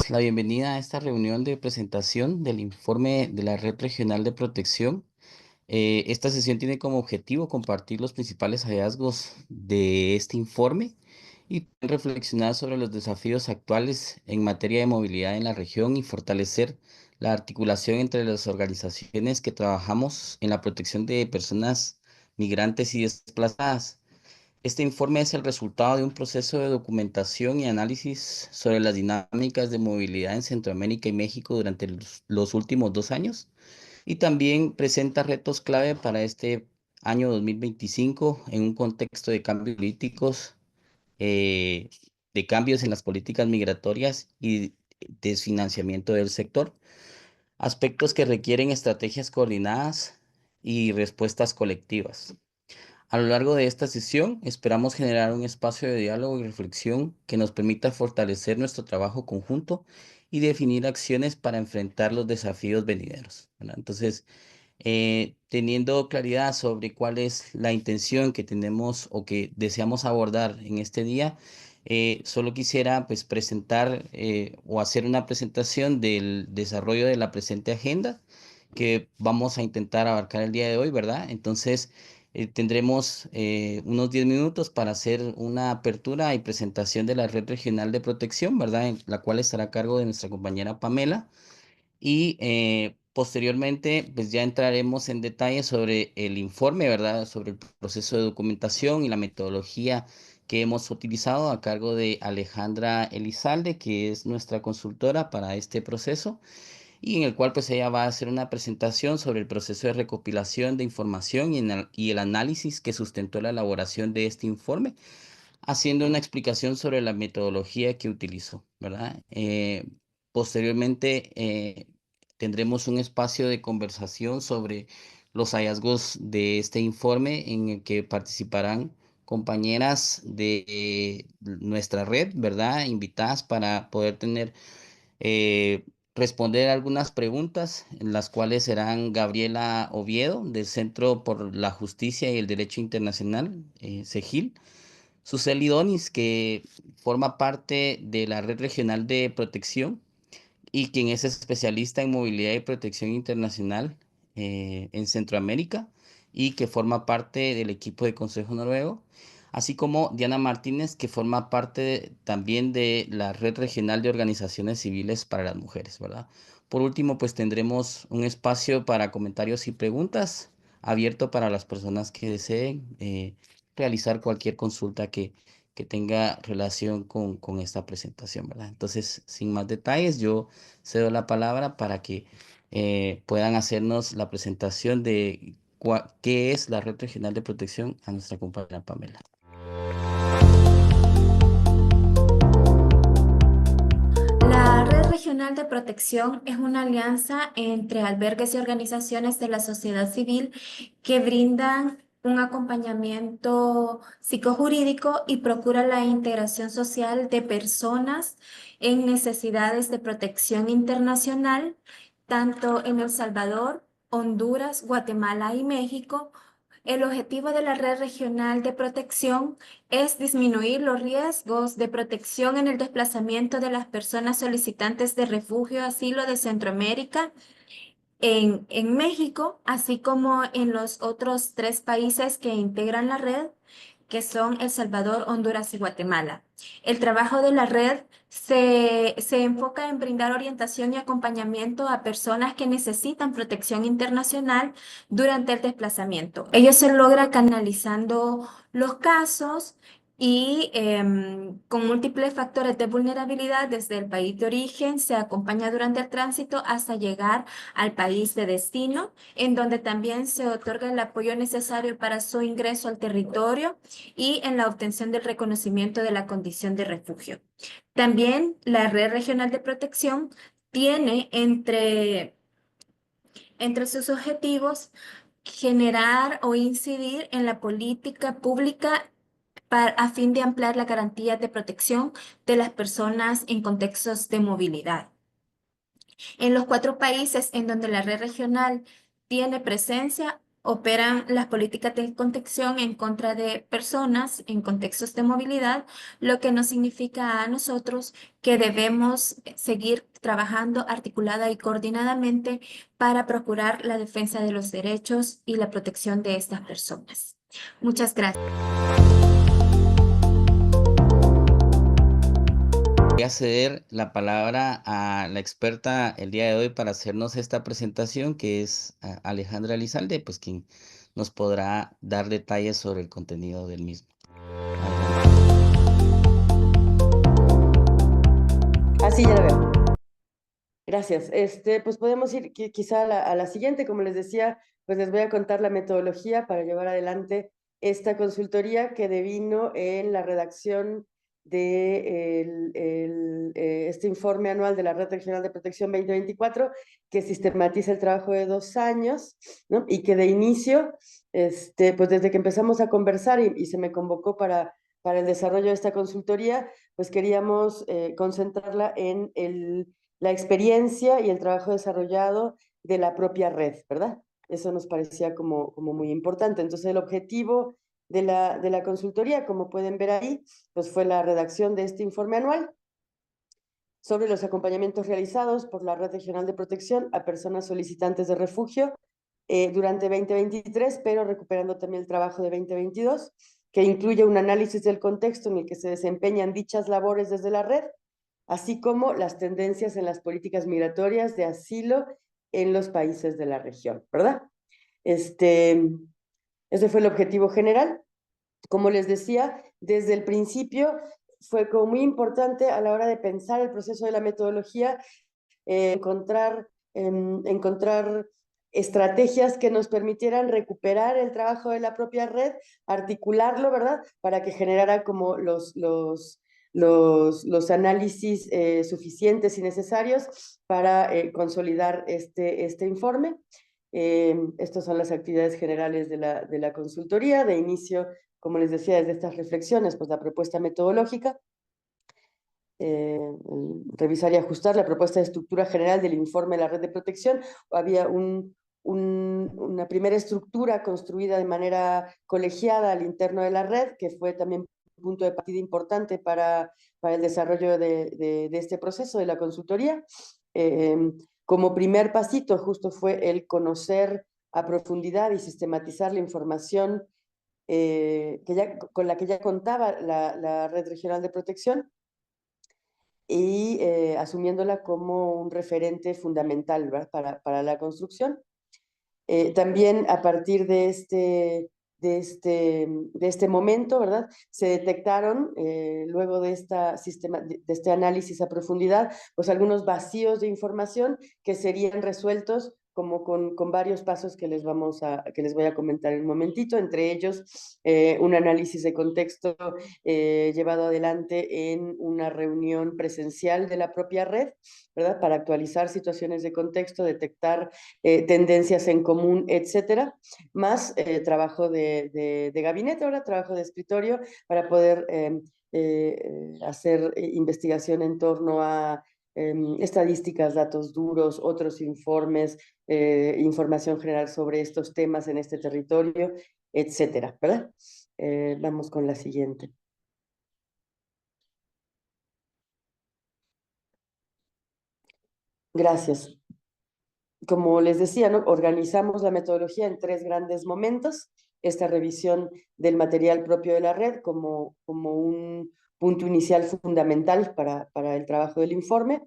damos la bienvenida a esta reunión de presentación del informe de la Red Regional de Protección. Esta sesión tiene como objetivo compartir los principales hallazgos de este informe y reflexionar sobre los desafíos actuales en materia de movilidad en la región y fortalecer la articulación entre las organizaciones que trabajamos en la protección de personas migrantes y desplazadas. Este informe es el resultado de un proceso de documentación y análisis sobre las dinámicas de movilidad en Centroamérica y México durante los últimos 2 años y también presenta retos clave para este año 2025 en un contexto de cambios políticos, eh, de cambios en las políticas migratorias y desfinanciamiento del sector, aspectos que requieren estrategias coordinadas y respuestas colectivas. A lo largo de esta sesión, esperamos generar un espacio de diálogo y reflexión que nos permita fortalecer nuestro trabajo conjunto y definir acciones para enfrentar los desafíos venideros, ¿verdad? Entonces, teniendo claridad sobre cuál es la intención que tenemos o que deseamos abordar en este día, solo quisiera pues presentar o hacer una presentación del desarrollo de la presente agenda que vamos a intentar abarcar el día de hoy, ¿verdad? Entonces, tendremos unos 10 minutos para hacer una apertura y presentación de la Red Regional de Protección, ¿verdad? En la cual estará a cargo de nuestra compañera Pamela. Y posteriormente, pues ya entraremos en detalle sobre el informe, ¿verdad? Sobre el proceso de documentación y la metodología que hemos utilizado a cargo de Alejandra Elizalde, que es nuestra consultora para este proceso y en el cual pues ella va a hacer una presentación sobre el proceso de recopilación de información y el análisis que sustentó la elaboración de este informe, haciendo una explicación sobre la metodología que utilizó, ¿verdad? Posteriormente tendremos un espacio de conversación sobre los hallazgos de este informe en el que participarán compañeras de nuestra red, ¿verdad? Invitadas para poder tener eh, responder algunas preguntas, en las cuales serán Gabriela Oviedo, del Centro por la Justicia y el Derecho Internacional, CEGIL, Suseli Donis, que forma parte de la Red Regional de Protección y quien es especialista en movilidad y protección internacional en Centroamérica y que forma parte del equipo de Consejo Noruego, así como Diana Martínez, que forma parte también de la Red Regional de Organizaciones Civiles para las Mujeres, ¿verdad? Por último, pues tendremos un espacio para comentarios y preguntas abierto para las personas que deseen realizar cualquier consulta que tenga relación con esta presentación, ¿verdad? Entonces, sin más detalles, yo cedo la palabra para que puedan hacernos la presentación de qué es la Red Regional de Protección a nuestra compañera Pamela. La Red Regional de Protección es una alianza entre albergues y organizaciones de la sociedad civil que brindan un acompañamiento psicojurídico y procura la integración social de personas en necesidades de protección internacional, tanto en El Salvador, Honduras, Guatemala y México. El objetivo de la Red Regional de Protección es disminuir los riesgos de protección en el desplazamiento de las personas solicitantes de refugio, asilo de Centroamérica en México, así como en los otros tres países que integran la red, que son El Salvador, Honduras y Guatemala. El trabajo de la red se enfoca en brindar orientación y acompañamiento a personas que necesitan protección internacional durante el desplazamiento. Ello se logra canalizando los casos y con múltiples factores de vulnerabilidad desde el país de origen, se acompaña durante el tránsito hasta llegar al país de destino, en donde también se otorga el apoyo necesario para su ingreso al territorio y en la obtención del reconocimiento de la condición de refugio. También la Red Regional de Protección tiene entre sus objetivos generar o incidir en la política pública a fin de ampliar la garantía de protección de las personas en contextos de movilidad. En los cuatro países en donde la red regional tiene presencia, operan las políticas de contención en contra de personas en contextos de movilidad, lo que nos significa a nosotros que debemos seguir trabajando articulada y coordinadamente para procurar la defensa de los derechos y la protección de estas personas. Muchas gracias. Voy a ceder la palabra a la experta el día de hoy para hacernos esta presentación, que es Alejandra Lizalde, pues quien nos podrá dar detalles sobre el contenido del mismo. Adelante. Así ya lo veo. Gracias. Pues podemos ir quizá a la siguiente. Como les decía, pues les voy a contar la metodología para llevar adelante esta consultoría que devino en la redacción de este informe anual de la Red Regional de Protección 2024, que sistematiza el trabajo de 2 años, ¿no? Y que de inicio, pues desde que empezamos a conversar y se me convocó para el desarrollo de esta consultoría, pues queríamos concentrarla en la experiencia y el trabajo desarrollado de la propia red, ¿verdad? Eso nos parecía como muy importante. Entonces, el objetivo de la consultoría, como pueden ver ahí, pues fue la redacción de este informe anual sobre los acompañamientos realizados por la Red Regional de Protección a personas solicitantes de refugio durante 2023, pero recuperando también el trabajo de 2022, que incluye un análisis del contexto en el que se desempeñan dichas labores desde la red, así como las tendencias en las políticas migratorias de asilo en los países de la región, ¿verdad? Ese fue el objetivo general. Como les decía, desde el principio fue como muy importante a la hora de pensar el proceso de la metodología, encontrar estrategias que nos permitieran recuperar el trabajo de la propia red, articularlo, ¿verdad? Para que generara como los análisis suficientes y necesarios para consolidar este informe. Estas son las actividades generales de la consultoría. De inicio, como les decía, desde estas reflexiones, pues la propuesta metodológica, revisar y ajustar la propuesta de estructura general del informe de la red de protección. Había una primera estructura construida de manera colegiada al interno de la red, que fue también un punto de partida importante para el desarrollo de este proceso de la consultoría. Como primer pasito justo fue el conocer a profundidad y sistematizar la información con la que ya contaba la Red Regional de Protección, y asumiéndola como un referente fundamental, ¿verdad? Para la construcción. También a partir de este momento, ¿verdad? Se detectaron, luego de este análisis a profundidad, pues algunos vacíos de información que serían resueltos como con varios pasos que les voy a comentar en un momentito, entre ellos un análisis de contexto llevado adelante en una reunión presencial de la propia red, ¿verdad? Para actualizar situaciones de contexto, detectar tendencias en común, etcétera, más trabajo de gabinete, ahora trabajo de escritorio, para poder hacer investigación en torno a estadísticas, datos duros, otros informes, información general sobre estos temas en este territorio, etcétera, ¿verdad? Vamos con la siguiente. Gracias. Como les decía, ¿no? Organizamos la metodología en 3 grandes momentos. Esta revisión del material propio de la red como un punto inicial fundamental para el trabajo del informe.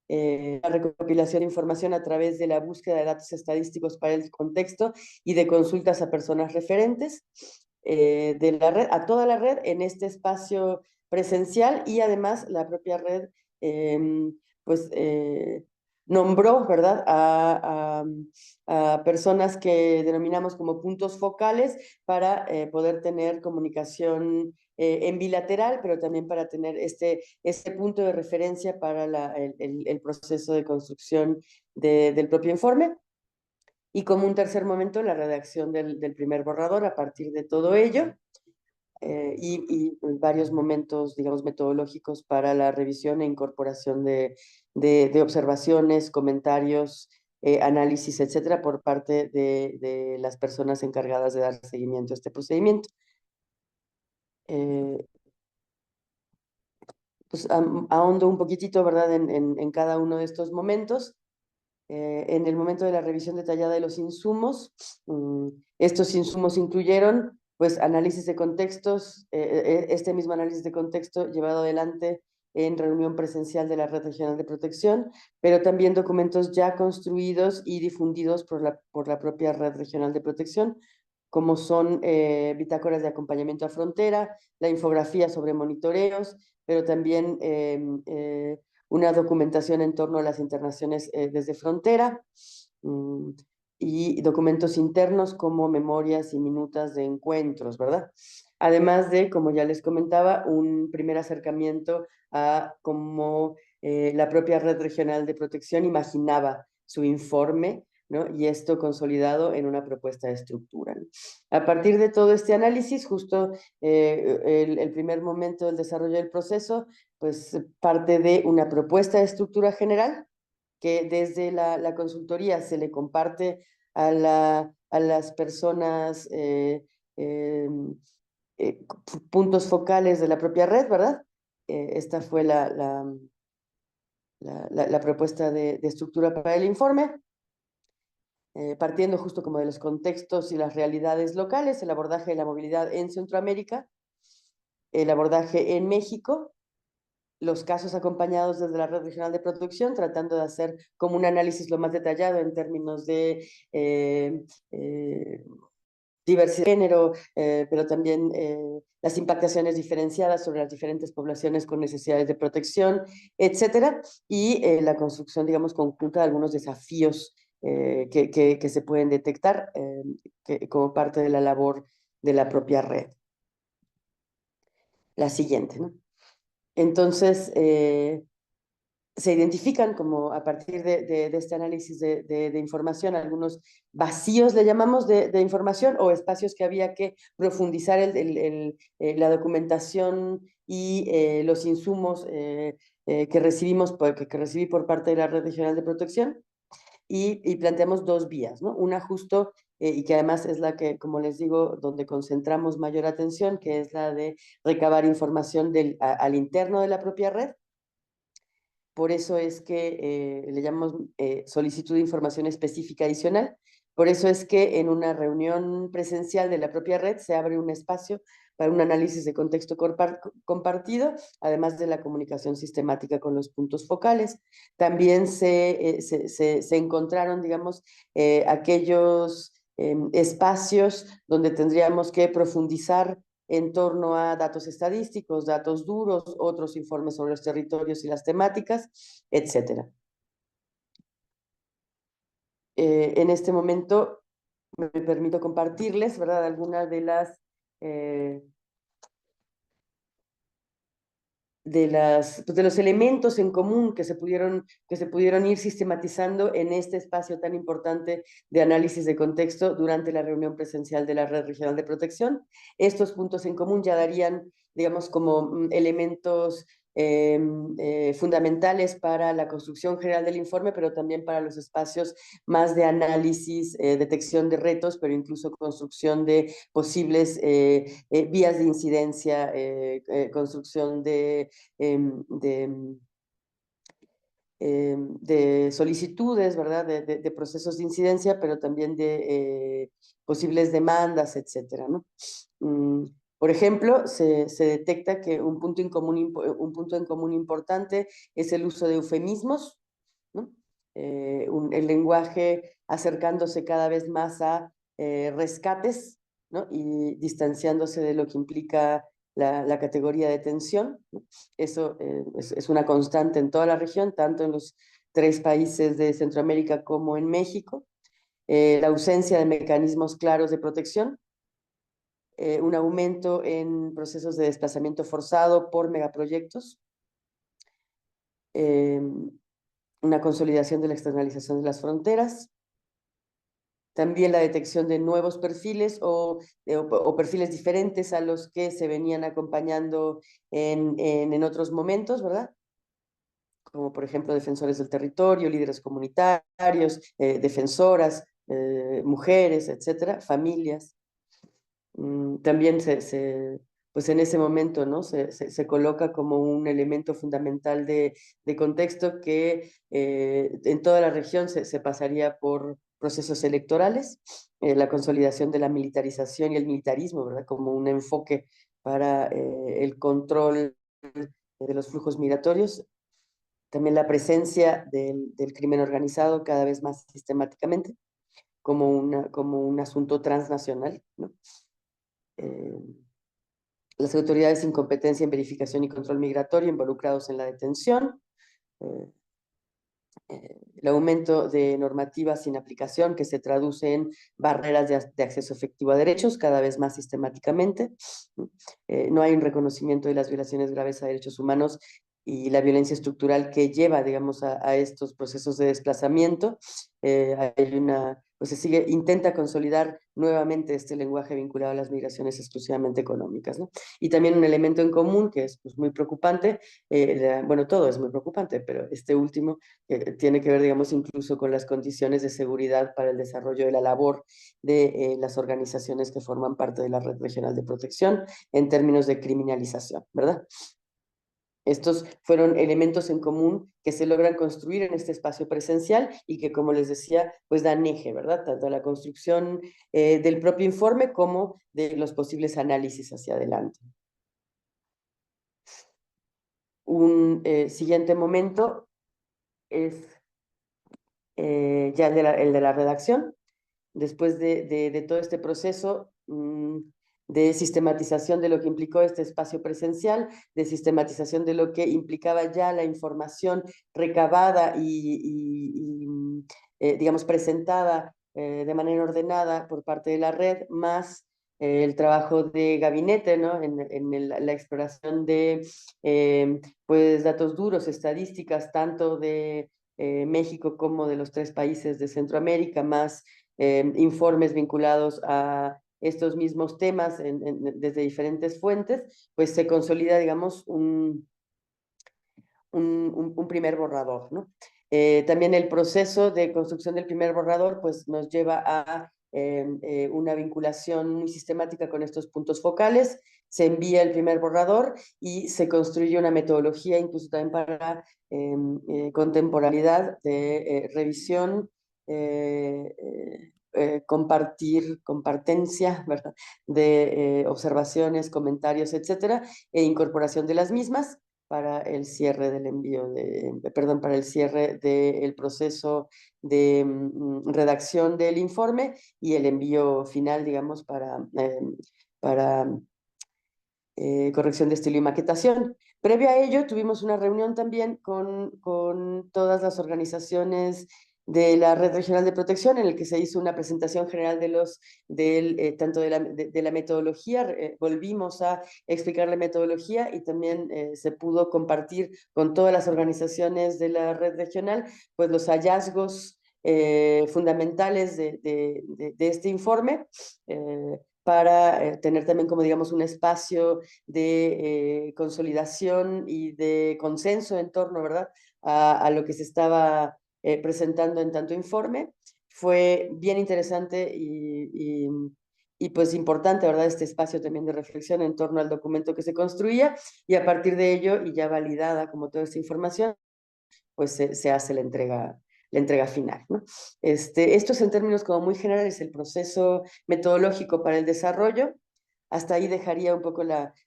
La recopilación de información a través de la búsqueda de datos estadísticos para el contexto y de consultas a personas referentes de la red, a toda la red en este espacio presencial, y además la propia red pues nombró, ¿verdad?, a personas que denominamos como puntos focales para poder tener comunicación en bilateral, pero también para tener este punto de referencia para el proceso de construcción del propio informe. Y como un tercer momento, la redacción del primer borrador a partir de todo ello. Y varios momentos, digamos, metodológicos para la revisión e incorporación de observaciones, comentarios análisis, etcétera, por parte de las personas encargadas de dar seguimiento a este procedimiento. Pues ahondo un poquitito, ¿verdad?, en cada uno de estos momentos. En el momento de la revisión detallada de los insumos, estos insumos incluyeron, pues, análisis de contextos, este mismo análisis de contexto llevado adelante en reunión presencial de la Red Regional de Protección, pero también documentos ya construidos y difundidos por la propia Red Regional de Protección, como son bitácoras de acompañamiento a frontera, la infografía sobre monitoreos, pero también una documentación en torno a las internaciones desde frontera, y documentos internos como memorias y minutas de encuentros, ¿verdad? Además de, como ya les comentaba, un primer acercamiento a cómo la propia Red Regional de Protección imaginaba su informe, ¿no? Y esto consolidado en una propuesta de estructura, ¿no? A partir de todo este análisis, justo el primer momento del desarrollo del proceso, pues parte de una propuesta de estructura general que desde la consultoría se le comparte a las personas puntos focales de la propia red, ¿verdad? Esta fue la propuesta de estructura para el informe. Partiendo justo como de los contextos y las realidades locales, el abordaje de la movilidad en Centroamérica, el abordaje en México, los casos acompañados desde la Red Regional de Protección, tratando de hacer como un análisis lo más detallado en términos de diversidad de género, pero también las impactaciones diferenciadas sobre las diferentes poblaciones con necesidades de protección, etcétera, y la construcción, digamos, conjunta de algunos desafíos que se pueden detectar como parte de la labor de la propia red. La siguiente, ¿no? Entonces, se identifican como a partir de este análisis de información algunos vacíos, le llamamos, de información o espacios que había que profundizar la documentación y los insumos que recibí por parte de la Red Regional de Protección. Y planteamos dos vías, ¿no? Una justo, y que además es la que, como les digo, donde concentramos mayor atención, que es la de recabar información al interno de la propia red. Por eso es que le llamamos solicitud de información específica adicional. Por eso es que en una reunión presencial de la propia red se abre un espacio para un análisis de contexto compartido, además de la comunicación sistemática con los puntos focales. También se encontraron, digamos, aquellos espacios donde tendríamos que profundizar en torno a datos estadísticos, datos duros, otros informes sobre los territorios y las temáticas, etcétera. En este momento me permito compartirles, ¿verdad?, algunas de los elementos en común que se pudieron ir sistematizando en este espacio tan importante de análisis de contexto durante la reunión presencial de la Red Regional de Protección. Estos puntos en común ya darían, digamos, como elementos fundamentales para la construcción general del informe, pero también para los espacios más de análisis, detección de retos, pero incluso construcción de posibles vías de incidencia, construcción de solicitudes, ¿verdad?, de procesos de incidencia, pero también de posibles demandas, etcétera, ¿no? Por ejemplo, se detecta que un punto en común importante es el uso de eufemismos, ¿no? El lenguaje acercándose cada vez más a rescates, ¿no?, y distanciándose de lo que implica la categoría de tensión, ¿no? Eso es una constante en toda la región, tanto en los 3 países de Centroamérica como en México. La ausencia de mecanismos claros de protección, un aumento en procesos de desplazamiento forzado por megaproyectos, una consolidación de la externalización de las fronteras, también la detección de nuevos perfiles o perfiles diferentes a los que se venían acompañando en otros momentos, ¿verdad? como por ejemplo defensores del territorio, líderes comunitarios, defensoras, mujeres, etcétera, familias. También pues en ese momento, ¿no? Se coloca como un elemento fundamental de contexto que en toda la región se pasaría por procesos electorales, la consolidación de la militarización y el militarismo, ¿verdad? Como un enfoque para el control de los flujos migratorios, también la presencia del crimen organizado cada vez más sistemáticamente como un asunto transnacional, ¿no? Eh, las autoridades sin competencia en verificación y control migratorio involucrados en la detención, eh, el aumento de normativas sin aplicación que se traduce en barreras de acceso efectivo a derechos cada vez más sistemáticamente. No hay un reconocimiento de las violaciones graves a derechos humanos y la violencia estructural que lleva, digamos, a estos procesos de desplazamiento. Hay pues se intenta consolidar nuevamente este lenguaje vinculado a las migraciones exclusivamente económicas, ¿no? Y también un elemento en común que es pues, muy preocupante, bueno, todo es muy preocupante, pero este último tiene que ver, digamos, incluso con las condiciones de seguridad para el desarrollo de la labor de las organizaciones que forman parte de la Red Regional de Protección en términos de criminalización, ¿verdad? Estos fueron elementos en común que se logran construir en este espacio presencial y que, como les decía, pues dan eje, ¿verdad? Tanto a la construcción del propio informe como de los posibles análisis hacia adelante. Un siguiente momento es ya el de la redacción. Después de todo este proceso de sistematización de lo que implicó este espacio presencial, de sistematización de lo que implicaba ya la información recabada digamos, presentada de manera ordenada por parte de la red, más el trabajo de gabinete, ¿no? La exploración de pues, datos duros, estadísticas, tanto de México como de los 3 países de Centroamérica, más informes vinculados a estos mismos temas desde diferentes fuentes, pues se consolida, digamos, un primer borrador, ¿no? También el proceso de construcción del primer borrador, pues nos lleva a una vinculación muy sistemática con estos puntos focales, se envía el primer borrador y se construye una metodología, incluso también para contemporaneidad de revisión, compartencia, ¿verdad? De observaciones, comentarios, etcétera, e incorporación de las mismas para el cierre del envío perdón, para el cierre del proceso de redacción del informe y el envío final, digamos, para corrección de estilo y maquetación. Previo a ello, tuvimos una reunión también con todas las organizaciones de la Red Regional de Protección, en el que se hizo una presentación general tanto de la metodología, volvimos a explicar la metodología y también se pudo compartir con todas las organizaciones de la Red Regional, pues los hallazgos fundamentales de este informe, para tener también como digamos un espacio de consolidación y de consenso en torno, ¿verdad?, a lo que se estaba presentando en tanto informe. Fue bien interesante y pues importante, ¿verdad?, este espacio también de reflexión en torno al documento que se construía y a partir de ello y ya validada como toda esta información, pues se hace la entrega final, ¿no? Esto es en términos como muy generales el proceso metodológico para el desarrollo. Hasta ahí dejaría un poco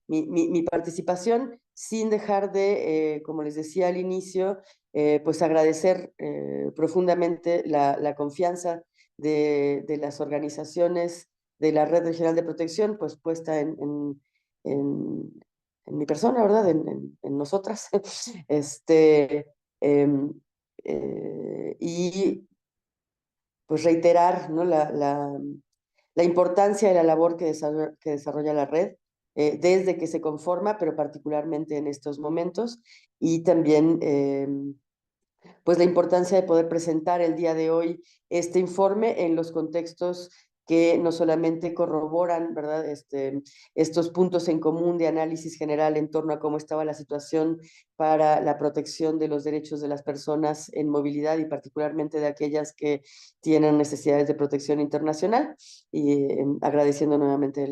mi participación, sin dejar de, como les decía al inicio, pues agradecer profundamente la confianza de las organizaciones de la Red Regional de Protección, pues puesta en mi persona, ¿verdad? En nosotras. Em, y pues reiterar, ¿no? La importancia de la labor que desarrolla la red desde que se conforma, pero particularmente en estos momentos, y también pues la importancia de poder presentar el día de hoy este informe en los contextos que no solamente corroboran, ¿verdad? Estos puntos en común de análisis general en torno a cómo estaba la situación para la protección de los derechos de las personas en movilidad y particularmente de aquellas que tienen necesidades de protección internacional, y agradeciendo nuevamente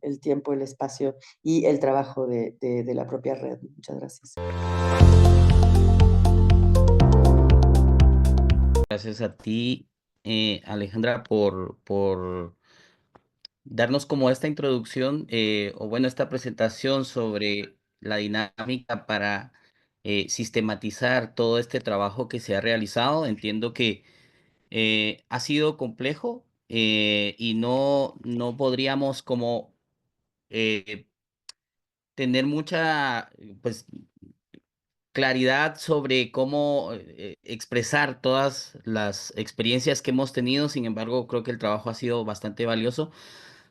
el tiempo, el espacio y el trabajo de la propia red. Muchas gracias. Gracias a ti, Alejandra, por darnos como esta introducción, o bueno, esta presentación sobre la dinámica para sistematizar todo este trabajo que se ha realizado. Entiendo que ha sido complejo, y no podríamos como eh, tener mucha, pues, claridad sobre cómo expresar todas las experiencias que hemos tenido. Sin embargo, creo que el trabajo ha sido bastante valioso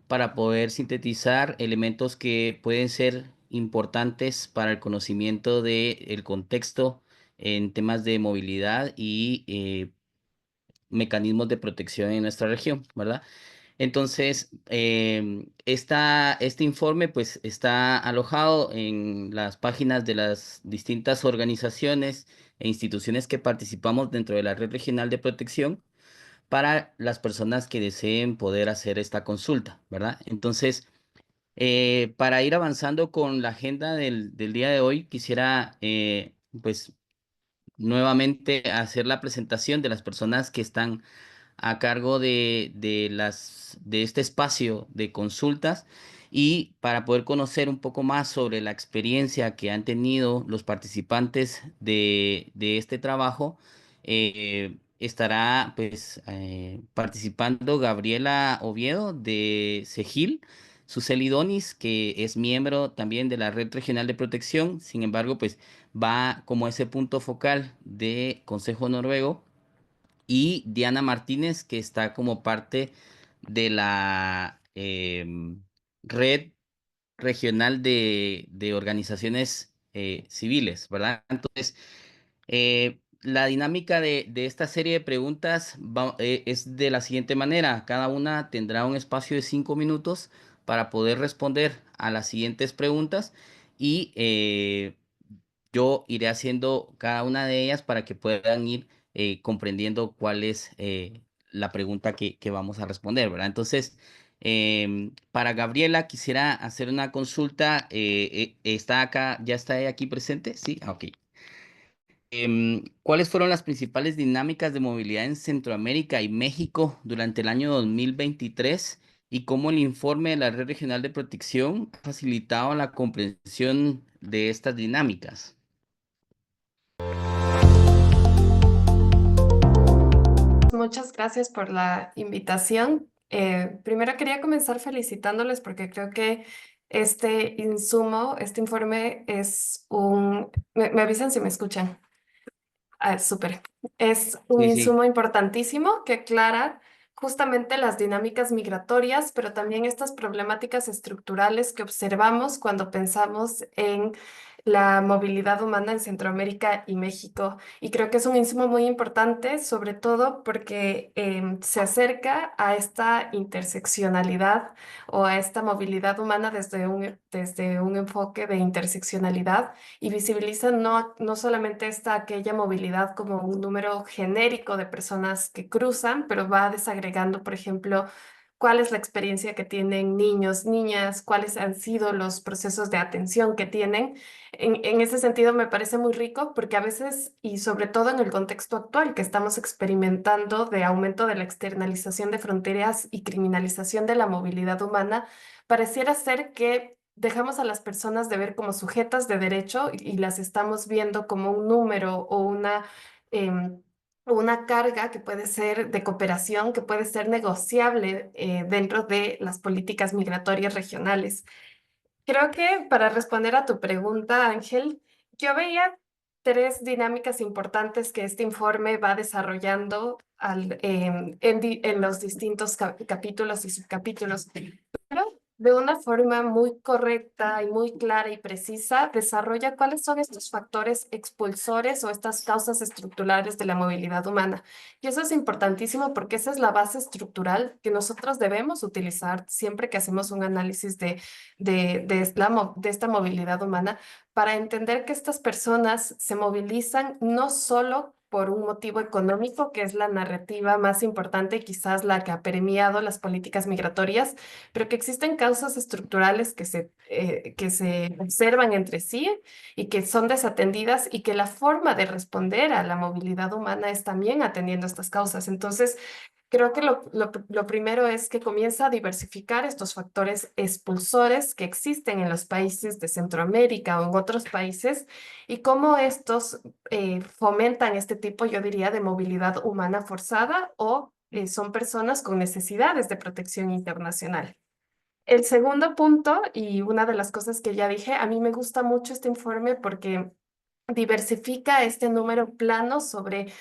para poder sintetizar elementos que pueden ser importantes para el conocimiento del contexto en temas de movilidad y mecanismos de protección en nuestra región, ¿verdad? Entonces, este informe pues está alojado en las páginas de las distintas organizaciones e instituciones que participamos dentro de la Red Regional de Protección para las personas que deseen poder hacer esta consulta, ¿verdad? Entonces, para ir avanzando con la agenda del día de hoy, quisiera pues nuevamente hacer la presentación de las personas que están a cargo de este espacio de consultas, y para poder conocer un poco más sobre la experiencia que han tenido los participantes de este trabajo. Estará pues participando Gabriela Oviedo de CEGIL, Suseli Donis, que es miembro también de la Red Regional de Protección. Sin embargo, pues va como ese punto focal de Consejo Noruego, y Diana Martínez, que está como parte de la red regional de organizaciones civiles, ¿verdad? Entonces, la dinámica de esta serie de preguntas es de la siguiente manera. Cada una tendrá un espacio de 5 minutos para poder responder a las siguientes preguntas, y yo iré haciendo cada una de ellas para que puedan ir comprendiendo cuál es la pregunta que vamos a responder, ¿verdad? Entonces, para Gabriela quisiera hacer una consulta. ¿Está acá, ya está ella aquí presente? Sí, ah, ok. ¿Cuáles fueron las principales dinámicas de movilidad en Centroamérica y México durante el año 2023, y cómo el informe de la Red Regional de Protección ha facilitado la comprensión de estas dinámicas? Muchas gracias por la invitación. Primero quería comenzar felicitándoles porque creo que este insumo, este informe es un... me avisan si me escuchan. Ah, súper. Es un Sí, sí. insumo importantísimo que aclara justamente las dinámicas migratorias, pero también estas problemáticas estructurales que observamos cuando pensamos en la movilidad humana en Centroamérica y México. Y creo que es un insumo muy importante, sobre todo porque se acerca a esta interseccionalidad o a esta movilidad humana desde un enfoque de interseccionalidad, y visibiliza no solamente aquella movilidad como un número genérico de personas que cruzan, pero va desagregando, por ejemplo, cuál es la experiencia que tienen niños, niñas, cuáles han sido los procesos de atención que tienen. En ese sentido me parece muy rico porque a veces, y sobre todo en el contexto actual que estamos experimentando de aumento de la externalización de fronteras y criminalización de la movilidad humana, pareciera ser que dejamos a las personas de ver como sujetas de derecho y las estamos viendo como un número o em, una carga que puede ser de cooperación, que puede ser negociable dentro de las políticas migratorias regionales. Creo que para responder a tu pregunta, Ángel, yo veía tres dinámicas importantes que este informe va desarrollando en los distintos capítulos y subcapítulos. de una forma muy correcta y muy clara y precisa, desarrolla cuáles son estos factores expulsores o estas causas estructurales de la movilidad humana. Y eso es importantísimo porque esa es la base estructural que nosotros debemos utilizar siempre que hacemos un análisis de esta movilidad humana para entender que estas personas se movilizan no solo por un motivo económico, que es la narrativa más importante y quizás la que ha permeado las políticas migratorias, pero que existen causas estructurales que se observan entre sí y que son desatendidas y que la forma de responder a la movilidad humana es también atendiendo estas causas. Entonces, creo que lo primero es que comienza a diversificar estos factores expulsores que existen en los países de Centroamérica o en otros países y cómo estos fomentan este tipo, yo diría, de movilidad humana forzada o son personas con necesidades de protección internacional. El segundo punto, y una de las cosas que ya dije, a mí me gusta mucho este informe porque diversifica este número plano sobre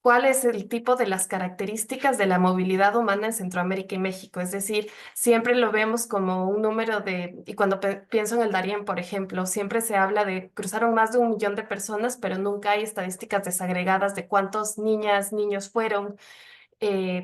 cuál es el tipo de las características de la movilidad humana en Centroamérica y México. Es decir, siempre lo vemos como un número y cuando pienso en el Darién, por ejemplo, siempre se habla de cruzaron más de 1 millón de personas, pero nunca hay estadísticas desagregadas de cuántos niñas, niños fueron,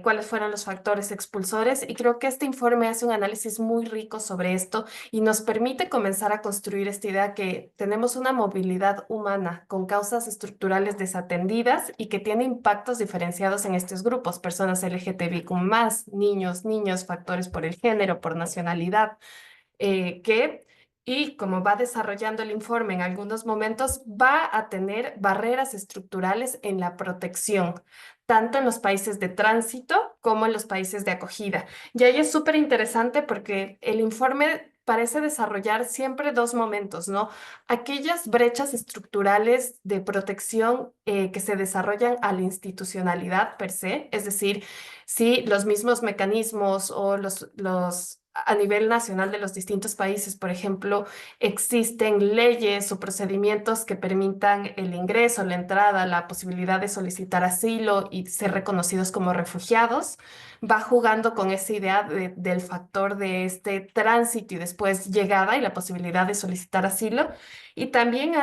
cuáles fueron los factores expulsores y creo que este informe hace un análisis muy rico sobre esto y nos permite comenzar a construir esta idea que tenemos una movilidad humana con causas estructurales desatendidas y que tiene impactos diferenciados en estos grupos, personas LGTBIQ+, niños, factores por el género, por nacionalidad que, y como va desarrollando el informe en algunos momentos, va a tener barreras estructurales en la protección, tanto en los países de tránsito como en los países de acogida. Y ahí es súper interesante porque el informe parece desarrollar siempre dos momentos, ¿no? Aquellas brechas estructurales de protección que se desarrollan a la institucionalidad per se, es decir, si los mismos mecanismos o los a nivel nacional de los distintos países, por ejemplo, existen leyes o procedimientos que permitan el ingreso, la entrada, la posibilidad de solicitar asilo y ser reconocidos como refugiados, va jugando con esa idea del factor de este tránsito y después llegada y la posibilidad de solicitar asilo. Y también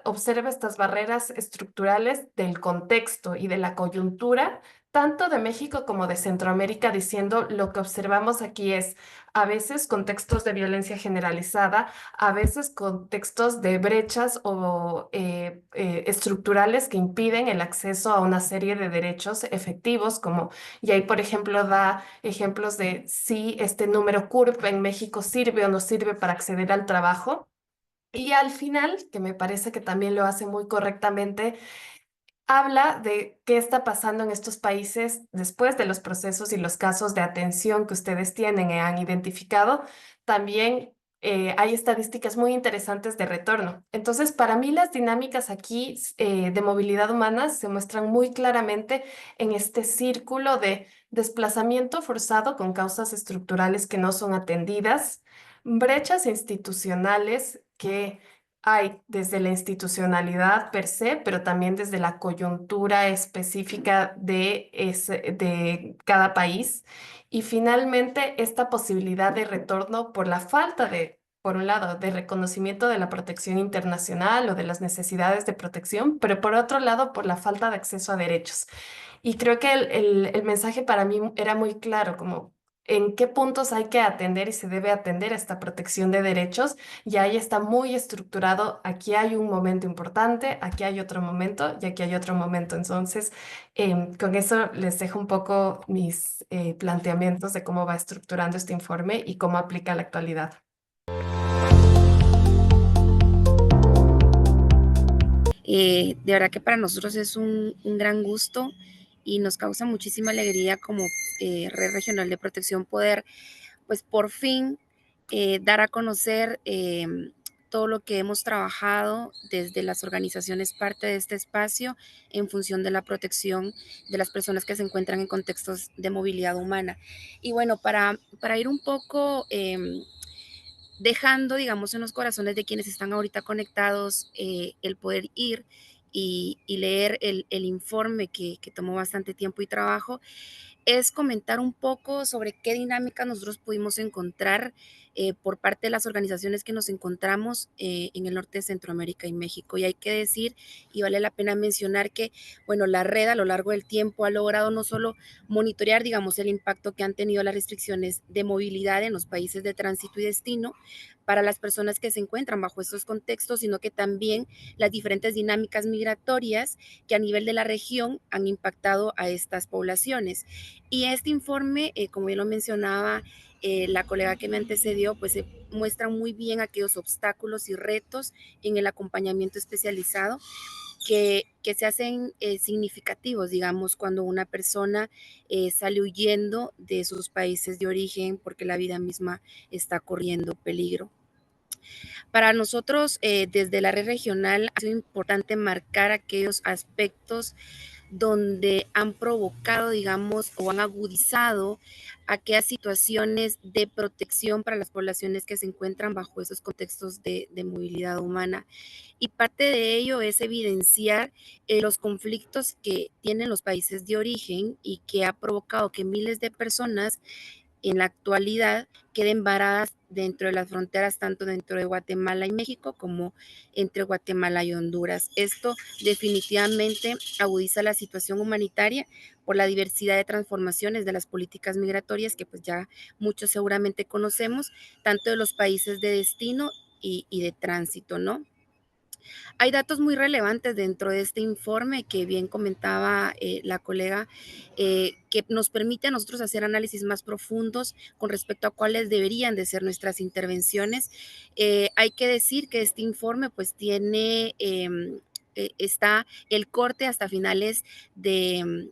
observa estas barreras estructurales del contexto y de la coyuntura tanto de México como de Centroamérica, diciendo lo que observamos aquí es a veces contextos de violencia generalizada, a veces contextos de brechas o estructurales que impiden el acceso a una serie de derechos efectivos, como, y ahí, por ejemplo, da ejemplos de si este número CURP en México sirve o no sirve para acceder al trabajo. Y al final, que me parece que también lo hace muy correctamente, habla de qué está pasando en estos países después de los procesos y los casos de atención que ustedes tienen y han identificado. También hay estadísticas muy interesantes de retorno. Entonces, para mí las dinámicas aquí de movilidad humana se muestran muy claramente en este círculo de desplazamiento forzado con causas estructurales que no son atendidas, brechas institucionales que hay desde la institucionalidad per se, pero también desde la coyuntura específica de cada país. Y finalmente, esta posibilidad de retorno por la falta de, por un lado, de reconocimiento de la protección internacional o de las necesidades de protección, pero por otro lado, por la falta de acceso a derechos. Y creo que el mensaje para mí era muy claro, como en qué puntos hay que atender y se debe atender esta protección de derechos. Y ahí está muy estructurado. Aquí hay un momento importante, aquí hay otro momento y aquí hay otro momento. Entonces, con eso les dejo un poco mis planteamientos de cómo va estructurando este informe y cómo aplica a la actualidad. De verdad que para nosotros es un gran gusto y nos causa muchísima alegría como Red Regional de Protección poder, pues por fin, dar a conocer todo lo que hemos trabajado desde las organizaciones parte de este espacio en función de la protección de las personas que se encuentran en contextos de movilidad humana. Y bueno, para ir un poco dejando, digamos, en los corazones de quienes están ahorita conectados el poder ir y leer el informe que tomó bastante tiempo y trabajo. es comentar un poco sobre qué dinámicas nosotros pudimos encontrar por parte de las organizaciones que nos encontramos en el norte de Centroamérica y México. Y hay que decir, y vale la pena mencionar que, bueno, la red a lo largo del tiempo ha logrado no solo monitorear, digamos, el impacto que han tenido las restricciones de movilidad en los países de tránsito y destino para las personas que se encuentran bajo estos contextos, sino que también las diferentes dinámicas migratorias que a nivel de la región han impactado a estas poblaciones. Y este informe, como ya lo mencionaba la colega que me antecedió, pues muestra muy bien aquellos obstáculos y retos en el acompañamiento especializado que se hacen significativos, digamos, cuando una persona sale huyendo de sus países de origen porque la vida misma está corriendo peligro. Para nosotros, desde la red regional, ha sido importante marcar aquellos aspectos donde han provocado, digamos, o han agudizado aquellas situaciones de protección para las poblaciones que se encuentran bajo esos contextos de movilidad humana. Y parte de ello es evidenciar los conflictos que tienen los países de origen y que ha provocado que miles de personas en la actualidad queden varadas dentro de las fronteras, tanto dentro de Guatemala y México como entre Guatemala y Honduras. Esto definitivamente agudiza la situación humanitaria por la diversidad de transformaciones de las políticas migratorias que pues ya muchos seguramente conocemos, tanto de los países de destino y de tránsito, ¿no? Hay datos muy relevantes dentro de este informe que bien comentaba la colega, que nos permite a nosotros hacer análisis más profundos con respecto a cuáles deberían de ser nuestras intervenciones. Hay que decir que este informe pues tiene, está el corte hasta finales de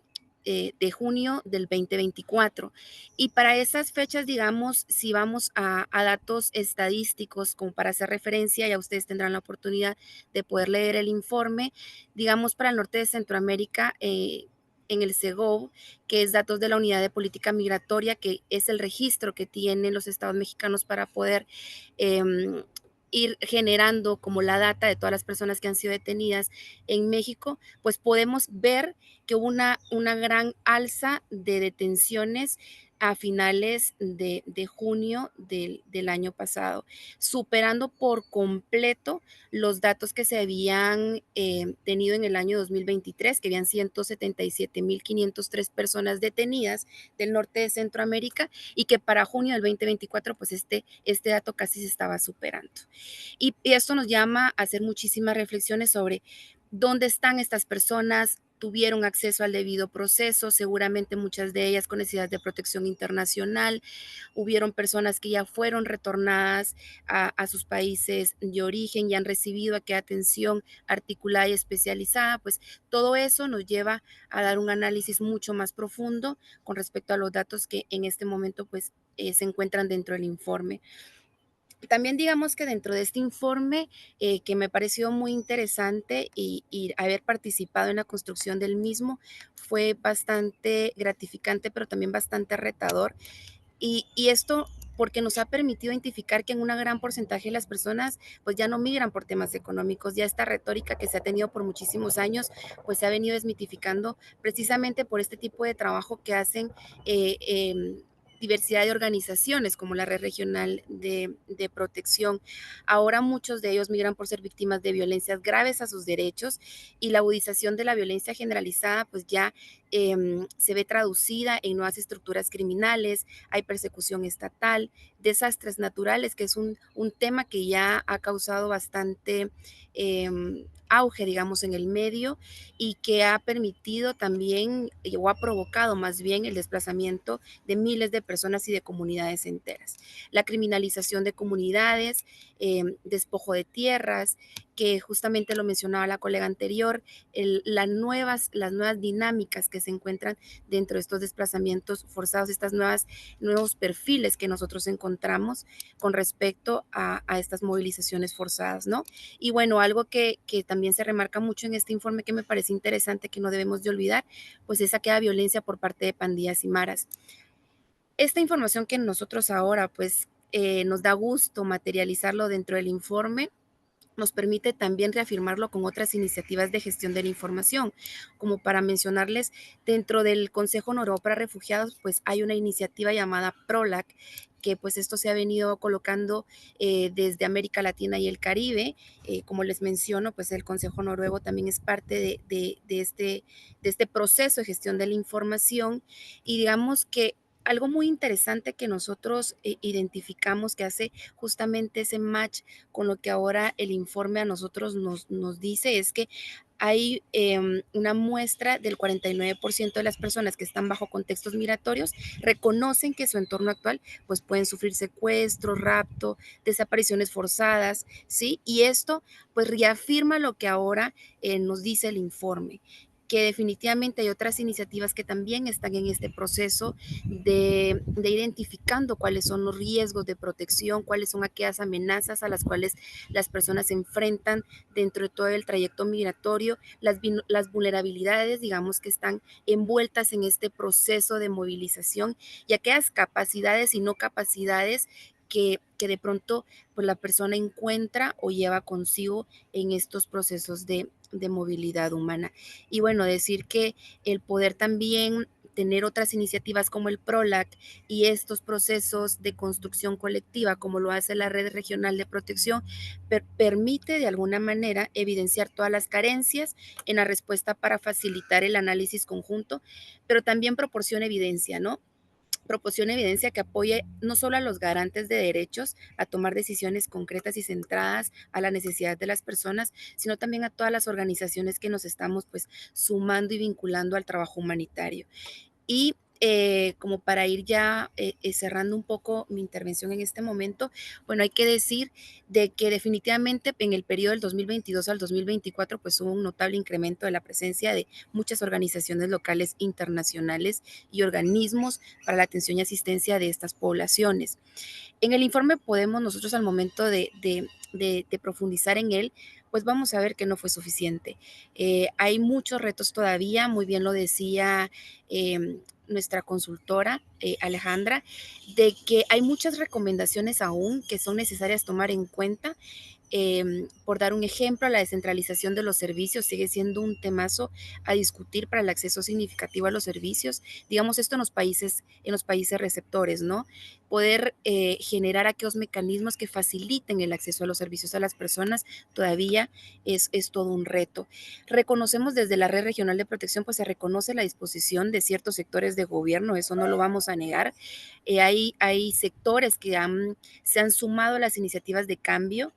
junio del 2024. Y para esas fechas, digamos, si vamos a datos estadísticos como para hacer referencia, ya ustedes tendrán la oportunidad de poder leer el informe, digamos, para el norte de Centroamérica, en el SEGOV, que es datos de la Unidad de Política Migratoria, que es el registro que tienen los estados mexicanos para poder ir generando como la data de todas las personas que han sido detenidas en México, pues podemos ver que hubo una gran alza de detenciones a finales de junio del año pasado, superando por completo los datos que se habían tenido en el año 2023, que habían 177.503 personas detenidas del norte de Centroamérica y que para junio del 2024, pues este dato casi se estaba superando. Y esto nos llama a hacer muchísimas reflexiones sobre dónde están estas personas, tuvieron acceso al debido proceso, seguramente muchas de ellas con necesidad de protección internacional, hubieron personas que ya fueron retornadas a sus países de origen y han recibido aquella atención articulada y especializada, pues todo eso nos lleva a dar un análisis mucho más profundo con respecto a los datos que en este momento pues se encuentran dentro del informe. También digamos que dentro de este informe, que me pareció muy interesante y haber participado en la construcción del mismo fue bastante gratificante, pero también bastante retador. Y esto porque nos ha permitido identificar que en un gran porcentaje de las personas pues ya no migran por temas económicos, ya esta retórica que se ha tenido por muchísimos años pues se ha venido desmitificando precisamente por este tipo de trabajo que hacen diversidad de organizaciones como la Red Regional de Protección. Ahora muchos de ellos migran por ser víctimas de violencias graves a sus derechos y la agudización de la violencia generalizada pues ya se ve traducida en nuevas estructuras criminales, hay persecución estatal, desastres naturales, que es un tema que ya ha causado bastante auge, digamos, en el medio y que ha permitido también o ha provocado más bien el desplazamiento de miles de personas y de comunidades enteras. La criminalización de comunidades, despojo de tierras, que justamente lo mencionaba la colega anterior, las nuevas dinámicas que se encuentran dentro de estos desplazamientos forzados, estos nuevos perfiles que nosotros encontramos con respecto a estas movilizaciones forzadas, ¿no? Y bueno, algo que también se remarca mucho en este informe que me parece interesante, que no debemos de olvidar, pues es aquella violencia por parte de pandillas y maras. Esta información que nosotros ahora, pues, nos da gusto materializarlo dentro del informe, nos permite también reafirmarlo con otras iniciativas de gestión de la información. Como para mencionarles, dentro del Consejo Noruego para Refugiados, pues hay una iniciativa llamada PROLAC, que pues esto se ha venido colocando desde América Latina y el Caribe. Como les menciono, pues el Consejo Noruego también es parte de este proceso de gestión de la información, y digamos que algo muy interesante que nosotros identificamos que hace justamente ese match con lo que ahora el informe a nosotros nos dice es que hay una muestra del 49% de las personas que están bajo contextos migratorios reconocen que su entorno actual pues pueden sufrir secuestro, rapto, desapariciones forzadas, ¿sí? Y esto pues reafirma lo que ahora nos dice el informe, que definitivamente hay otras iniciativas que también están en este proceso de identificando cuáles son los riesgos de protección, cuáles son aquellas amenazas a las cuales las personas se enfrentan dentro de todo el trayecto migratorio, las vulnerabilidades, digamos, que están envueltas en este proceso de movilización, y aquellas capacidades y no capacidades que de pronto pues, la persona encuentra o lleva consigo en estos procesos de movilidad humana. Y bueno, decir que el poder también tener otras iniciativas como el PROLAC y estos procesos de construcción colectiva, como lo hace la Red Regional de Protección, permite de alguna manera evidenciar todas las carencias en la respuesta para facilitar el análisis conjunto, pero también proporciona evidencia, ¿no? Proporciona evidencia que apoye no solo a los garantes de derechos a tomar decisiones concretas y centradas a la necesidad de las personas, sino también a todas las organizaciones que nos estamos pues sumando y vinculando al trabajo humanitario. Y como para ir ya cerrando un poco mi intervención en este momento, bueno, hay que decir de que definitivamente en el periodo del 2022 al 2024 pues hubo un notable incremento de la presencia de muchas organizaciones locales, internacionales y organismos para la atención y asistencia de estas poblaciones. En el informe podemos nosotros al momento de profundizar en él, pues vamos a ver que no fue suficiente. Hay muchos retos todavía, muy bien lo decía nuestra consultora Alejandra, de que hay muchas recomendaciones aún que son necesarias tomar en cuenta. Por dar un ejemplo, la descentralización de los servicios sigue siendo un temazo a discutir para el acceso significativo a los servicios. Digamos esto en los países receptores, ¿no? Poder generar aquellos mecanismos que faciliten el acceso a los servicios a las personas todavía es todo un reto. Reconocemos desde la Red Regional de Protección, pues se reconoce la disposición de ciertos sectores de gobierno, eso no lo vamos a negar. Hay sectores que se han sumado a las iniciativas de cambio,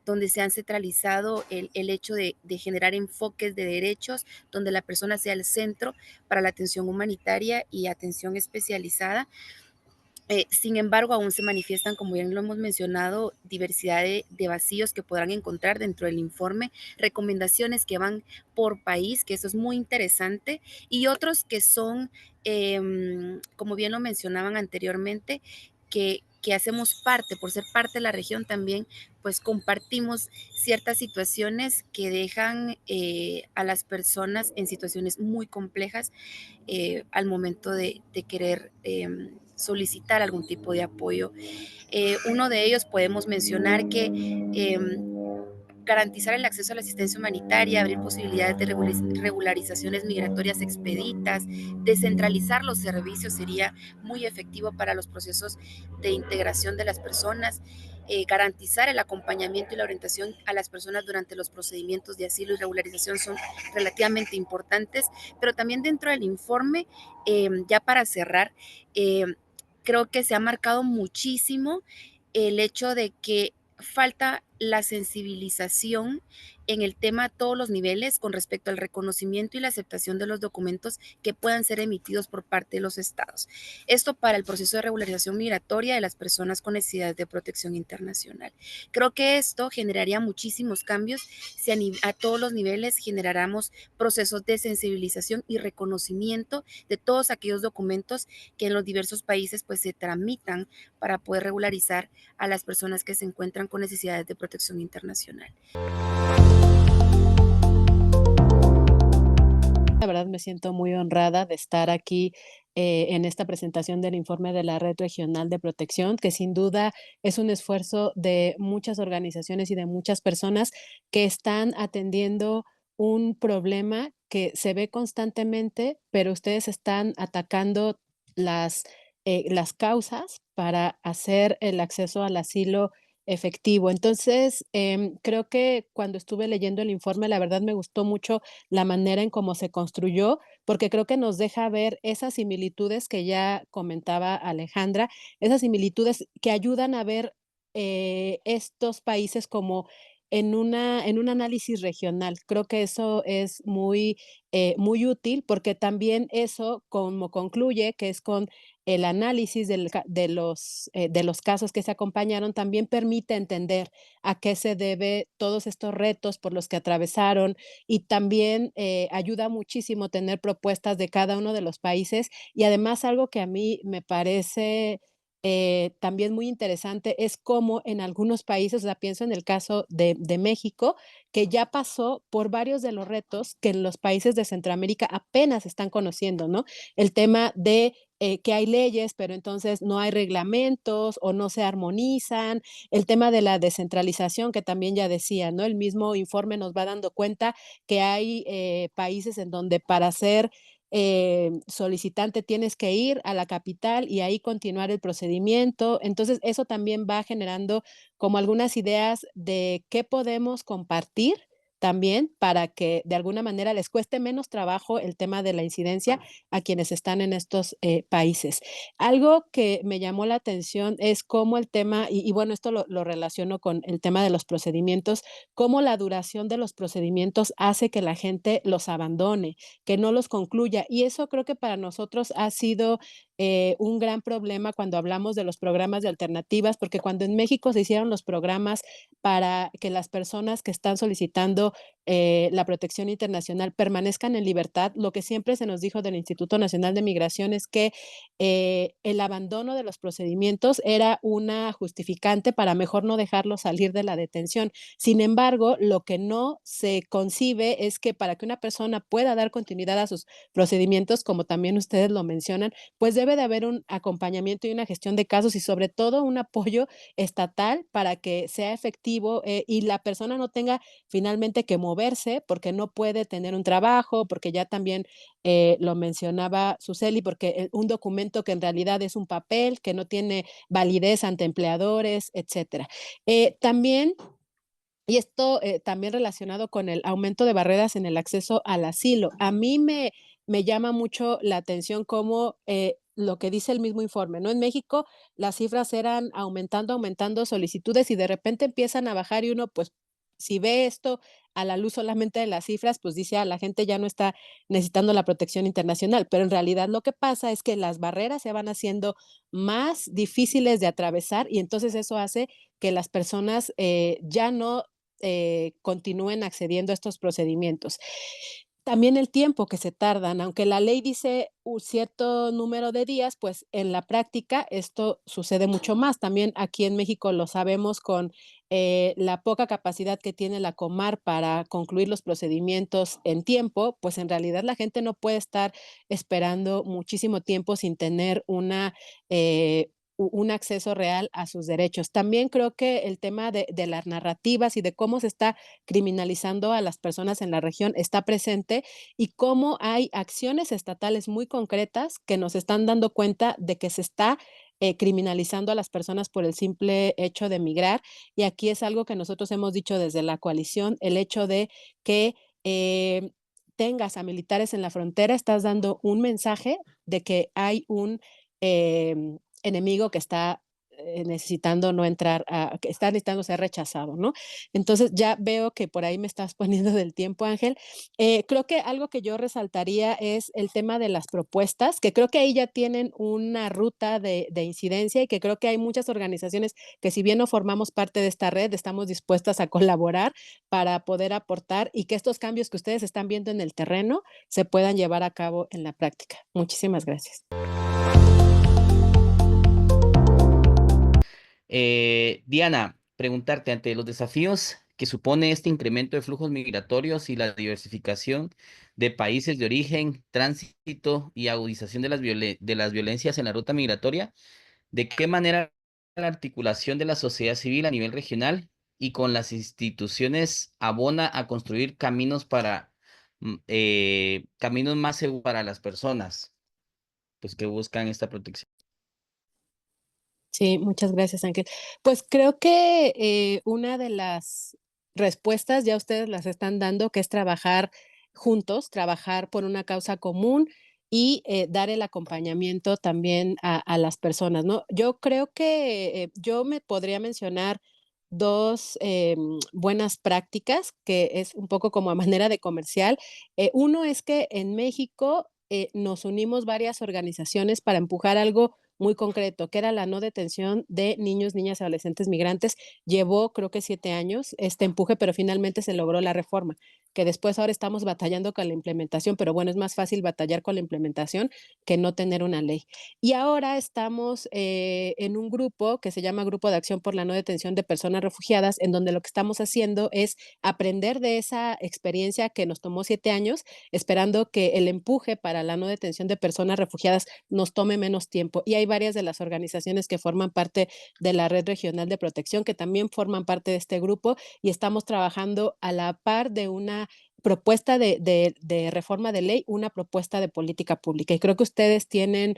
donde se han centralizado el hecho de generar enfoques de derechos, donde la persona sea el centro para la atención humanitaria y atención especializada. Sin embargo, aún se manifiestan, como bien lo hemos mencionado, diversidad de vacíos que podrán encontrar dentro del informe, recomendaciones que van por país, que eso es muy interesante, y otros que son, como bien lo mencionaban anteriormente, que hacemos parte, por ser parte de la región también, pues compartimos ciertas situaciones que dejan a las personas en situaciones muy complejas al momento de querer solicitar algún tipo de apoyo. Uno de ellos podemos mencionar que garantizar el acceso a la asistencia humanitaria, abrir posibilidades de regularizaciones migratorias expeditas, descentralizar los servicios sería muy efectivo para los procesos de integración de las personas, garantizar el acompañamiento y la orientación a las personas durante los procedimientos de asilo y regularización son relativamente importantes, pero también dentro del informe, ya para cerrar, creo que se ha marcado muchísimo el hecho de que falta la sensibilización en el tema a todos los niveles con respecto al reconocimiento y la aceptación de los documentos que puedan ser emitidos por parte de los estados. Esto para el proceso de regularización migratoria de las personas con necesidades de protección internacional. Creo que esto generaría muchísimos cambios si a todos los niveles generáramos procesos de sensibilización y reconocimiento de todos aquellos documentos que en los diversos países pues se tramitan para poder regularizar a las personas que se encuentran con necesidades de protección internacional. la verdad me siento muy honrada de estar aquí en esta presentación del informe de la Red Regional de Protección, que sin duda es un esfuerzo de muchas organizaciones y de muchas personas que están atendiendo un problema que se ve constantemente, pero ustedes están atacando las causas para hacer el acceso al asilo efectivo. Entonces, creo que cuando estuve leyendo el informe, la verdad me gustó mucho la manera en cómo se construyó, porque creo que nos deja ver esas similitudes que ya comentaba Alejandra, esas similitudes que ayudan a ver estos países como en un análisis regional. Creo que eso es muy útil porque también eso, como concluye, que es con el análisis de los casos que se acompañaron, también permite entender a qué se debe todos estos retos por los que atravesaron y también ayuda muchísimo tener propuestas de cada uno de los países y además algo que a mí me parece también muy interesante es cómo en algunos países, o sea, pienso en el caso de México, que ya pasó por varios de los retos que en los países de Centroamérica apenas están conociendo, ¿no? El tema de que hay leyes, pero entonces no hay reglamentos o no se armonizan, el tema de la descentralización que también ya decía, ¿no? El mismo informe nos va dando cuenta que hay países en donde para ser solicitante tienes que ir a la capital y ahí continuar el procedimiento. Entonces, eso también va generando como algunas ideas de qué podemos compartir también para que de alguna manera les cueste menos trabajo el tema de la incidencia a quienes están en estos países. Algo que me llamó la atención es cómo el tema, y bueno, esto lo relaciono con el tema de los procedimientos, cómo la duración de los procedimientos hace que la gente los abandone, que no los concluya. Y eso creo que para nosotros ha sido un gran problema cuando hablamos de los programas de alternativas, porque cuando en México se hicieron los programas para que las personas que están solicitando la protección internacional permanezcan en libertad, lo que siempre se nos dijo del Instituto Nacional de Migración es que el abandono de los procedimientos era una justificante para mejor no dejarlo salir de la detención. Sin embargo, lo que no se concibe es que para que una persona pueda dar continuidad a sus procedimientos, como también ustedes lo mencionan, pues debe de haber un acompañamiento y una gestión de casos y sobre todo un apoyo estatal para que sea efectivo y la persona no tenga finalmente que moverse porque no puede tener un trabajo, porque ya también lo mencionaba Suseli, porque un documento que en realidad es un papel que no tiene validez ante empleadores, etcétera. También y esto también relacionado con el aumento de barreras en el acceso al asilo. A mí me llama mucho la atención cómo lo que dice el mismo informe, ¿no? En México las cifras eran aumentando solicitudes y de repente empiezan a bajar y uno, pues, si ve esto a la luz solamente de las cifras, pues dice, la gente ya no está necesitando la protección internacional, pero en realidad lo que pasa es que las barreras se van haciendo más difíciles de atravesar y entonces eso hace que las personas ya no continúen accediendo a estos procedimientos. También el tiempo que se tardan, aunque la ley dice un cierto número de días, pues en la práctica esto sucede mucho más. También aquí en México lo sabemos con la poca capacidad que tiene la Comar para concluir los procedimientos en tiempo, pues en realidad la gente no puede estar esperando muchísimo tiempo sin tener un acceso real a sus derechos. También creo que el tema de las narrativas y de cómo se está criminalizando a las personas en la región está presente y cómo hay acciones estatales muy concretas que nos están dando cuenta de que se está criminalizando a las personas por el simple hecho de migrar. Y aquí es algo que nosotros hemos dicho desde la coalición, el hecho de que tengas a militares en la frontera, estás dando un mensaje de que hay un enemigo que está necesitando no entrar, que está necesitando ser rechazado, ¿no? Entonces ya veo que por ahí me estás poniendo del tiempo, Ángel. Creo que algo que yo resaltaría es el tema de las propuestas, que creo que ahí ya tienen una ruta de incidencia y que creo que hay muchas organizaciones que si bien no formamos parte de esta red, estamos dispuestas a colaborar para poder aportar y que estos cambios que ustedes están viendo en el terreno se puedan llevar a cabo en la práctica. Muchísimas gracias. Diana, preguntarte, ante los desafíos que supone este incremento de flujos migratorios y la diversificación de países de origen, tránsito y agudización de de las violencias en la ruta migratoria, ¿de qué manera la articulación de la sociedad civil a nivel regional y con las instituciones abona a construir caminos caminos más seguros para las personas, pues que buscan esta protección? Sí, muchas gracias, Ángel. Pues creo que una de las respuestas ya ustedes las están dando, que es trabajar juntos, trabajar por una causa común y dar el acompañamiento también a las personas, ¿no? Yo creo que yo me podría mencionar dos buenas prácticas, que es un poco como a manera de comercial. Uno es que en México nos unimos varias organizaciones para empujar algo muy concreto, que era la no detención de niños, niñas y adolescentes migrantes. Llevó, creo que 7 años este empuje, pero finalmente se logró la reforma, que después ahora estamos batallando con la implementación, pero bueno, es más fácil batallar con la implementación que no tener una ley. Y ahora estamos en un grupo que se llama Grupo de Acción por la No Detención de Personas Refugiadas, en donde lo que estamos haciendo es aprender de esa experiencia que nos tomó 7 años, esperando que el empuje para la no detención de personas refugiadas nos tome menos tiempo. Y hay varias de las organizaciones que forman parte de la Red Regional de Protección que también forman parte de este grupo y estamos trabajando a la par de una propuesta de reforma de ley, una propuesta de política pública. Y creo que ustedes tienen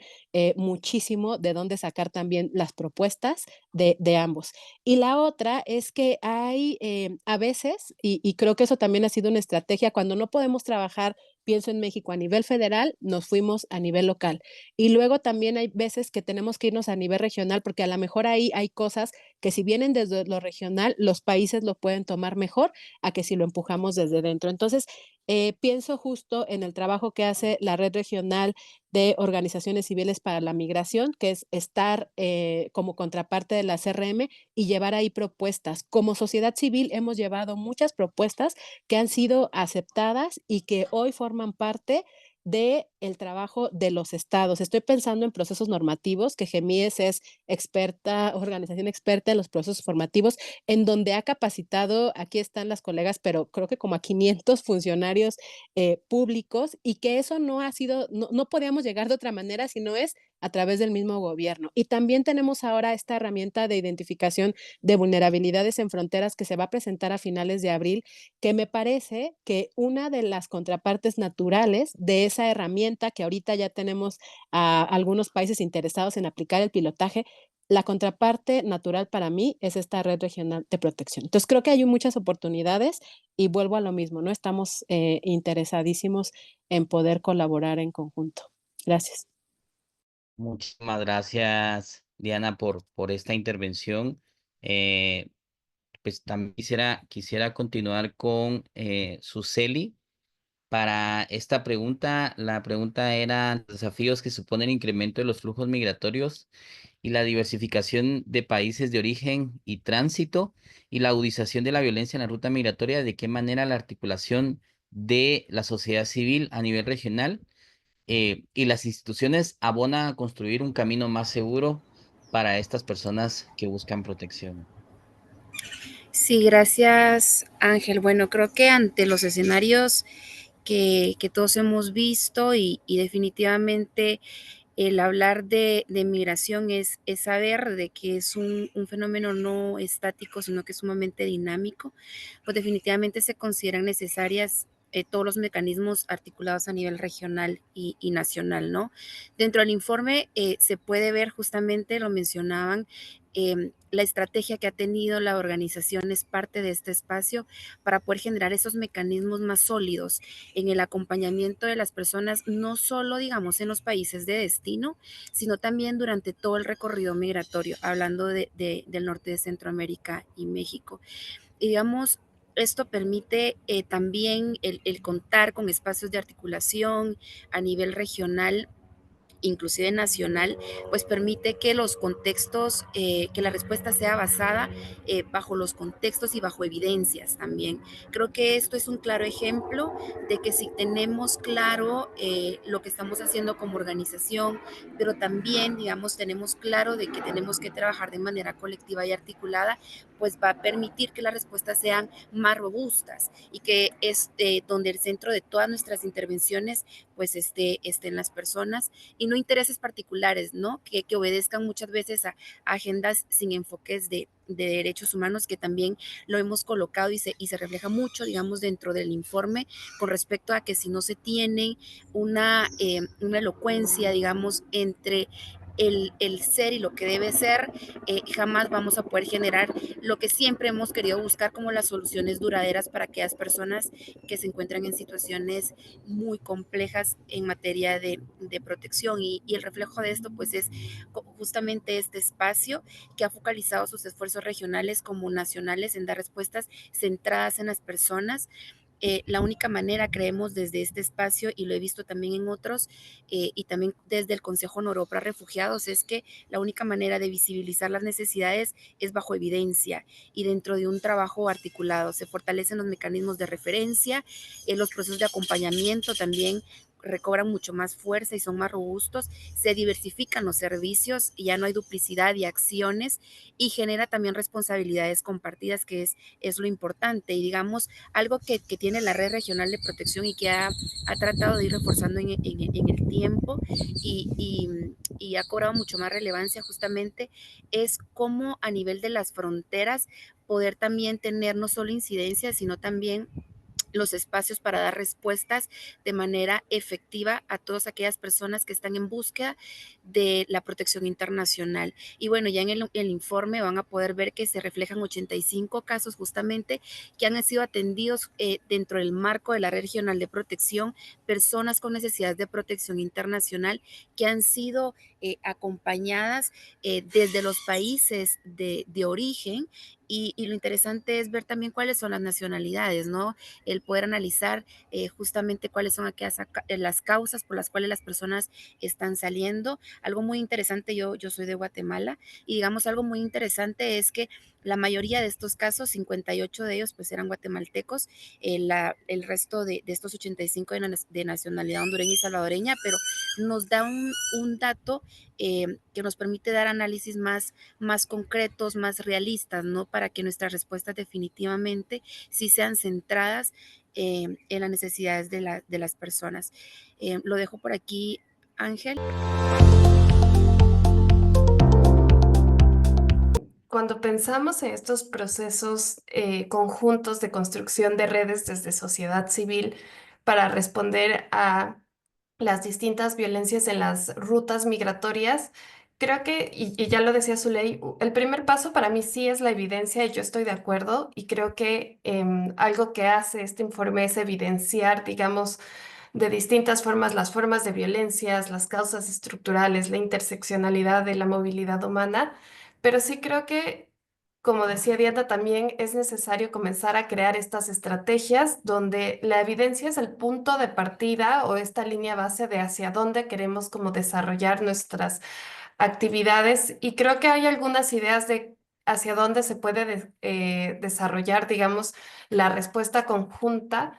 muchísimo de dónde sacar también las propuestas de ambos. Y la otra es que hay a veces, y creo que eso también ha sido una estrategia, cuando no podemos trabajar, pienso en México a nivel federal, nos fuimos a nivel local. Y luego también hay veces que tenemos que irnos a nivel regional, porque a lo mejor ahí hay cosas que si vienen desde lo regional, los países lo pueden tomar mejor a que si lo empujamos desde dentro. Entonces, pienso justo en el trabajo que hace la red regional de organizaciones civiles para la migración, que es estar como contraparte de la CRM y llevar ahí propuestas. Como sociedad civil hemos llevado muchas propuestas que han sido aceptadas y que hoy forman parte de el trabajo de los estados. Estoy pensando en procesos normativos, que GEMIES es experta, organización experta en los procesos formativos, en donde ha capacitado, aquí están las colegas, pero creo que como a 500 funcionarios públicos, y que eso no ha sido, no podíamos llegar de otra manera si no es a través del mismo gobierno. Y también tenemos ahora esta herramienta de identificación de vulnerabilidades en fronteras que se va a presentar a finales de abril, que me parece que una de las contrapartes naturales de esa herramienta, que ahorita ya tenemos a algunos países interesados en aplicar el pilotaje, la contraparte natural para mí es esta red regional de protección. Entonces creo que hay muchas oportunidades y vuelvo a lo mismo, ¿no? Estamos interesadísimos en poder colaborar en conjunto. Gracias. Muchísimas gracias, Diana, por esta intervención. Eh, pues también quisiera continuar con Suseli. Para esta pregunta, la pregunta era desafíos que suponen el incremento de los flujos migratorios y la diversificación de países de origen y tránsito y la agudización de la violencia en la ruta migratoria, de qué manera la articulación de la sociedad civil a nivel regional y las instituciones abona a construir un camino más seguro para estas personas que buscan protección. Sí, gracias, Ángel. Bueno, creo que ante los escenarios que todos hemos visto y definitivamente el hablar de migración es saber de que es un fenómeno no estático, sino que es sumamente dinámico, pues definitivamente se consideran necesarias todos los mecanismos articulados a nivel regional y nacional, ¿no? Dentro del informe se puede ver justamente, lo mencionaban, la estrategia que ha tenido la organización es parte de este espacio para poder generar esos mecanismos más sólidos en el acompañamiento de las personas, no solo, digamos, en los países de destino, sino también durante todo el recorrido migratorio, hablando del norte de Centroamérica y México. Y digamos, esto permite también el contar con espacios de articulación a nivel regional inclusive nacional, pues permite que los contextos, que la respuesta sea basada bajo los contextos y bajo evidencias también. Creo que esto es un claro ejemplo de que si tenemos claro lo que estamos haciendo como organización, pero también, digamos, tenemos claro de que tenemos que trabajar de manera colectiva y articulada, pues va a permitir que las respuestas sean más robustas y que es donde el centro de todas nuestras intervenciones pues estén las personas y no intereses particulares, ¿no? Que obedezcan muchas veces a agendas sin enfoques de derechos humanos, que también lo hemos colocado y se refleja mucho, digamos, dentro del informe con respecto a que si no se tiene una elocuencia, digamos, entre el ser y lo que debe ser, jamás vamos a poder generar lo que siempre hemos querido buscar como las soluciones duraderas para aquellas personas que se encuentran en situaciones muy complejas en materia de protección. Y el reflejo de esto pues es justamente este espacio que ha focalizado sus esfuerzos regionales como nacionales en dar respuestas centradas en las personas. La única manera, creemos desde este espacio, y lo he visto también en otros, y también desde el Consejo Noro para Refugiados, es que la única manera de visibilizar las necesidades es bajo evidencia y dentro de un trabajo articulado. Se fortalecen los mecanismos de referencia, los procesos de acompañamiento también recobran mucho más fuerza y son más robustos, se diversifican los servicios y ya no hay duplicidad de acciones y genera también responsabilidades compartidas, que es lo importante. Y digamos, algo que tiene la Red Regional de Protección y que ha tratado de ir reforzando en el tiempo y ha cobrado mucho más relevancia justamente, es cómo a nivel de las fronteras poder también tener no solo incidencias, sino también los espacios para dar respuestas de manera efectiva a todas aquellas personas que están en búsqueda de la protección internacional. Y bueno, ya en el informe van a poder ver que se reflejan 85 casos justamente que han sido atendidos dentro del marco de la Red Regional de Protección, personas con necesidades de protección internacional que han sido acompañadas desde los países de origen. Y lo interesante es ver también cuáles son las nacionalidades, ¿no? El poder analizar justamente cuáles son aquellas, las causas por las cuales las personas están saliendo. Algo muy interesante, yo soy de Guatemala, y digamos algo muy interesante es que la mayoría de estos casos, 58 de ellos pues eran guatemaltecos, el resto de estos 85 de nacionalidad hondureña y salvadoreña, pero nos da un dato que nos permite dar análisis más concretos, más realistas, ¿no? Para que nuestras respuestas definitivamente sí sean centradas en las necesidades de las personas. Lo dejo por aquí, Ángel. Cuando pensamos en estos procesos conjuntos de construcción de redes desde sociedad civil para responder a las distintas violencias en las rutas migratorias, creo que, y ya lo decía Zuley, el primer paso para mí sí es la evidencia y yo estoy de acuerdo y creo que algo que hace este informe es evidenciar, digamos, de distintas formas las formas de violencias, las causas estructurales, la interseccionalidad de la movilidad humana, pero sí creo que, como decía Diana, también es necesario comenzar a crear estas estrategias donde la evidencia es el punto de partida o esta línea base de hacia dónde queremos como desarrollar nuestras actividades y creo que hay algunas ideas de hacia dónde se puede desarrollar, digamos, la respuesta conjunta,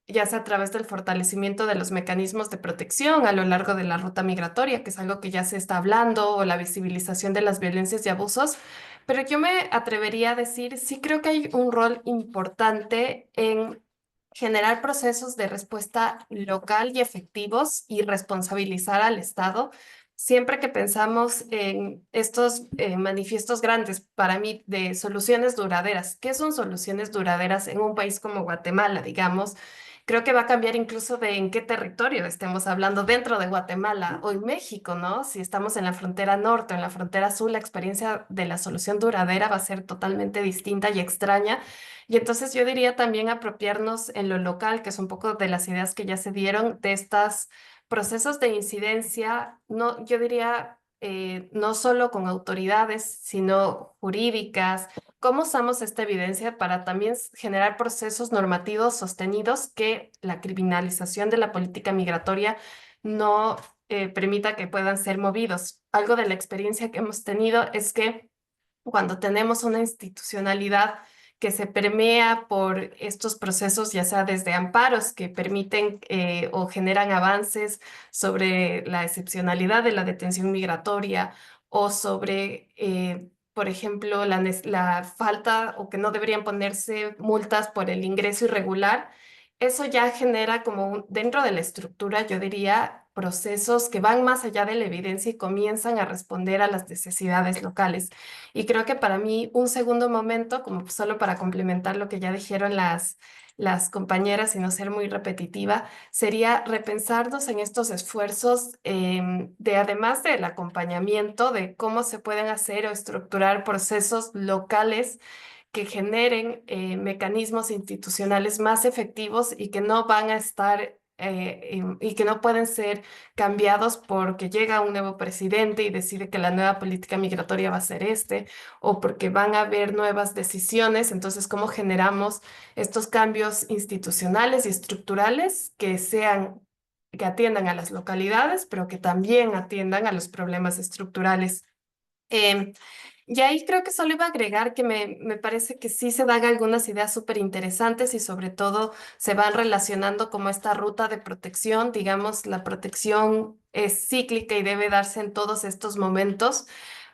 ya sea a través del fortalecimiento de los mecanismos de protección a lo largo de la ruta migratoria, que es algo que ya se está hablando, o la visibilización de las violencias y abusos. Pero yo me atrevería a decir, sí creo que hay un rol importante en generar procesos de respuesta local y efectivos y responsabilizar al Estado. Siempre que pensamos en estos manifiestos grandes para mí de soluciones duraderas, ¿qué son soluciones duraderas en un país como Guatemala, digamos? Creo que va a cambiar incluso de en qué territorio estemos hablando dentro de Guatemala o en México, ¿no? Si estamos en la frontera norte o en la frontera sur, la experiencia de la solución duradera va a ser totalmente distinta y extraña. Y entonces yo diría también apropiarnos en lo local, que es un poco de las ideas que ya se dieron, de estos procesos de incidencia, no, yo diría no solo con autoridades, sino jurídicas. ¿Cómo usamos esta evidencia para también generar procesos normativos sostenidos que la criminalización de la política migratoria no permita que puedan ser movidos. Algo de la experiencia que hemos tenido es que cuando tenemos una institucionalidad que se permea por estos procesos, ya sea desde amparos que permiten o generan avances sobre la excepcionalidad de la detención migratoria o sobre, por ejemplo, la falta o que no deberían ponerse multas por el ingreso irregular. Eso ya genera como dentro de la estructura, yo diría, procesos que van más allá de la evidencia y comienzan a responder a las necesidades locales. Y creo que para mí un segundo momento, como solo para complementar lo que ya dijeron las compañeras y no ser muy repetitiva, sería repensarnos en estos esfuerzos de, además del acompañamiento, de cómo se pueden hacer o estructurar procesos locales que generen mecanismos institucionales más efectivos y que no van a estar y que no pueden ser cambiados porque llega un nuevo presidente y decide que la nueva política migratoria va a ser o porque van a haber nuevas decisiones. Entonces, ¿cómo generamos estos cambios institucionales y estructurales que sean, que atiendan a las localidades, pero que también atiendan a los problemas estructurales? Em, y ahí creo que solo iba a agregar que me parece que sí se dan algunas ideas súper interesantes y sobre todo se van relacionando como esta ruta de protección. Digamos, la protección es cíclica y debe darse en todos estos momentos,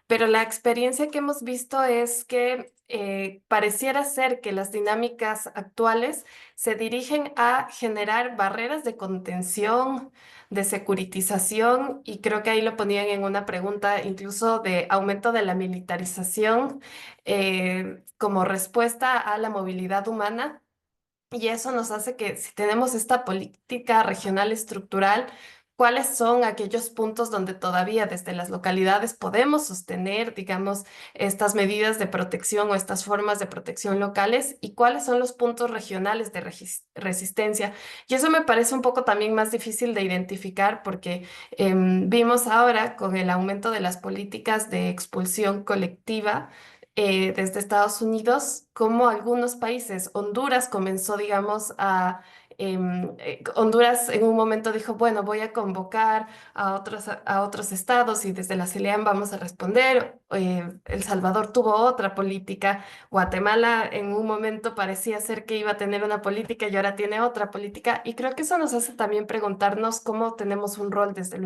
pero la experiencia que hemos visto es que pareciera ser que las dinámicas actuales se dirigen a generar barreras de contención, de securitización, y creo que ahí lo ponían en una pregunta incluso de aumento de la militarización como respuesta a la movilidad humana. Y eso nos hace que si tenemos esta política regional estructural, ¿cuáles son aquellos puntos donde todavía desde las localidades podemos sostener, digamos, estas medidas de protección o estas formas de protección locales? ¿Y cuáles son los puntos regionales de resistencia? Y eso me parece un poco también más difícil de identificar porque vimos ahora con el aumento de las políticas de expulsión colectiva desde Estados Unidos, como algunos países, Honduras comenzó, digamos, Honduras en un momento dijo, bueno, voy a convocar a otros estados y desde la CELEAM vamos a responder. El Salvador tuvo otra política, Guatemala en un momento parecía ser que iba a tener una política y ahora tiene otra política, y creo que eso nos hace también preguntarnos cómo tenemos un rol desde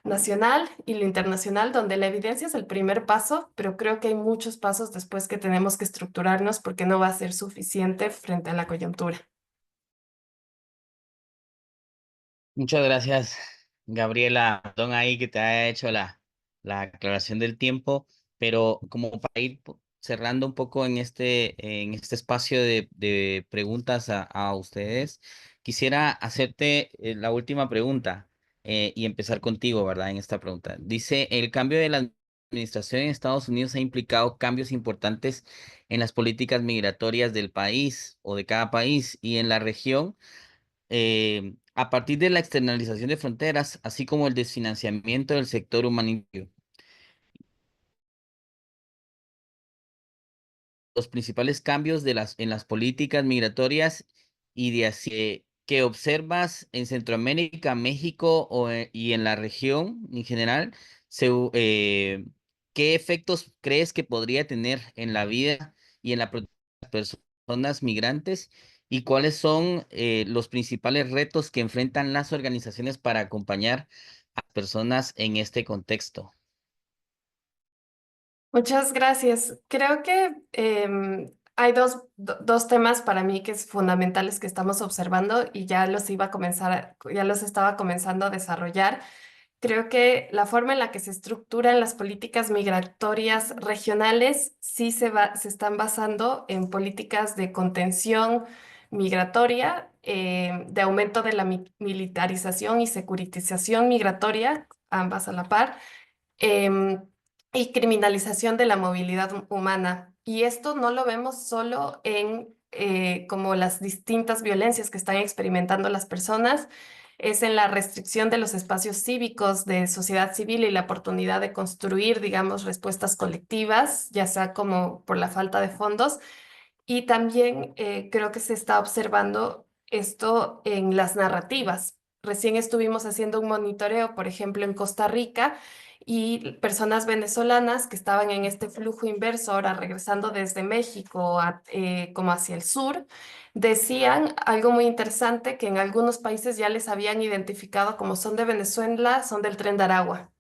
nacional y lo internacional, donde la evidencia es el primer paso, pero creo que hay muchos pasos después que tenemos que estructurarnos porque no va a ser suficiente frente a la coyuntura. Muchas gracias, Gabriela. Perdón ahí que te haya hecho la aclaración del tiempo, pero como para ir cerrando un poco en este espacio de preguntas a ustedes, quisiera hacerte la última pregunta y empezar contigo, ¿verdad? En esta pregunta. Dice, el cambio de la administración en Estados Unidos ha implicado cambios importantes en las políticas migratorias del país o de cada país y en la región a partir de la externalización de fronteras, así como el desfinanciamiento del sector humanitario. Los principales cambios en las políticas migratorias y de que observas en Centroamérica, México y en la región en general, ¿qué efectos crees que podría tener en la vida y en la protección de las personas migrantes? ¿Y cuáles son los principales retos que enfrentan las organizaciones para acompañar a personas en este contexto? Muchas gracias. Creo que hay dos temas para mí que es fundamentales que estamos observando y ya los iba a comenzar, ya los estaba comenzando a desarrollar. Creo que la forma en la que se estructuran las políticas migratorias regionales sí se están basando en políticas de contención migratoria, de aumento de la militarización y securitización migratoria, ambas a la par, em, y criminalización de la movilidad humana. Y esto no lo vemos solo en como las distintas violencias que están experimentando las personas, es en la restricción de los espacios cívicos de sociedad civil y la oportunidad de construir, digamos, respuestas colectivas, ya sea como por la falta de fondos. Y también creo que se está observando esto en las narrativas. recién estuvimos haciendo un monitoreo, por ejemplo, en Costa Rica, y personas venezolanas que estaban en este flujo inverso, ahora regresando desde México como hacia el sur, decían algo muy interesante, que en algunos países ya les habían identificado como son de Venezuela, son del Tren de Aragua.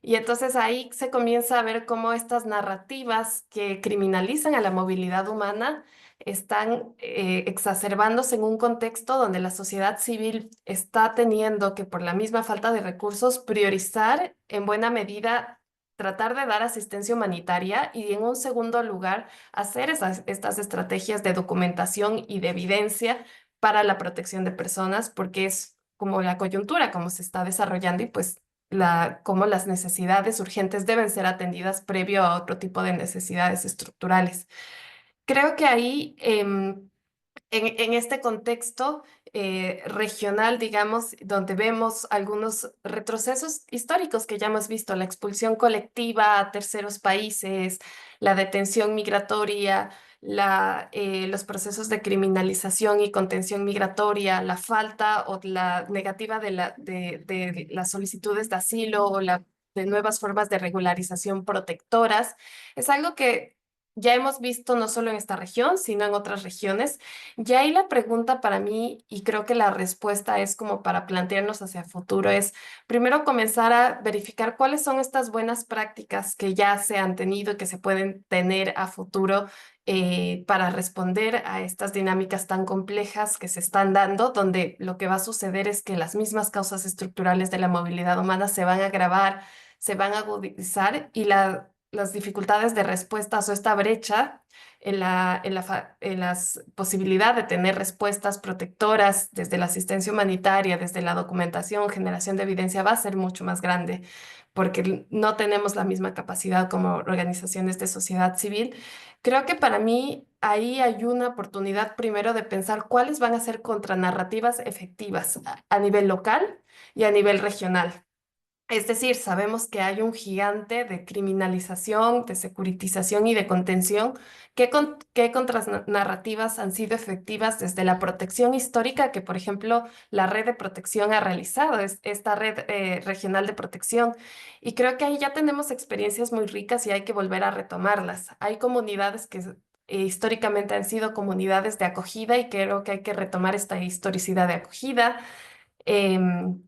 Y entonces ahí se comienza a ver cómo estas narrativas que criminalizan a la movilidad humana están exacerbándose en un contexto donde la sociedad civil está teniendo que, por la misma falta de recursos, priorizar en buena medida tratar de dar asistencia humanitaria y, en un segundo lugar, hacer estas estrategias de documentación y de evidencia para la protección de personas, porque es como la coyuntura, como se está desarrollando, y pues cómo las necesidades urgentes deben ser atendidas previo a otro tipo de necesidades estructurales. Creo que ahí, en este contexto regional, digamos, donde vemos algunos retrocesos históricos que ya hemos visto, la expulsión colectiva a terceros países, la detención migratoria, los procesos de criminalización y contención migratoria, la falta o la negativa de las solicitudes de asilo o de nuevas formas de regularización protectoras, es algo que ya hemos visto no solo en esta región, sino en otras regiones. Y ahí la pregunta para mí, y creo que la respuesta es como para plantearnos hacia el futuro, es primero comenzar a verificar cuáles son estas buenas prácticas que ya se han tenido y que se pueden tener a futuro, para responder a estas dinámicas tan complejas que se están dando, donde lo que va a suceder es que las mismas causas estructurales de la movilidad humana se van a agravar, se van a agudizar, y las dificultades de respuestas o esta brecha en las posibilidades de tener respuestas protectoras desde la asistencia humanitaria, desde la documentación, generación de evidencia, va a ser mucho más grande, porque no tenemos la misma capacidad como organizaciones de sociedad civil. Creo que para mí ahí hay una oportunidad primero de pensar cuáles van a ser contranarrativas efectivas a nivel local y a nivel regional. Es decir, sabemos que hay un gigante de criminalización, de securitización y de contención. ¿Qué contranarrativas han sido efectivas desde la protección histórica que, por ejemplo, la red de protección ha realizado, esta red regional de protección? Y creo que ahí ya tenemos experiencias muy ricas y hay que volver a retomarlas. Hay comunidades que históricamente han sido comunidades de acogida, y creo que hay que retomar esta historicidad de acogida. em,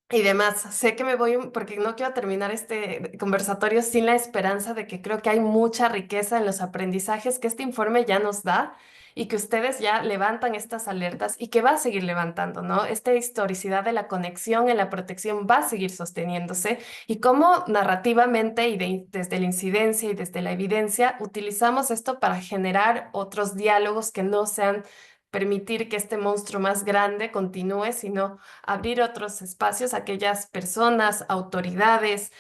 y demás. Sé que me voy porque no quiero terminar este conversatorio sin la esperanza de que creo que hay mucha riqueza en los aprendizajes que este informe ya nos da, y que ustedes ya levantan estas alertas y que va a seguir levantando, ¿no? Esta historicidad de la conexión en la protección va a seguir sosteniéndose, y cómo narrativamente y desde la incidencia y desde la evidencia utilizamos esto para generar otros diálogos que no sean permitir que este monstruo más grande continúe, sino abrir otros espacios a aquellas personas, autoridades,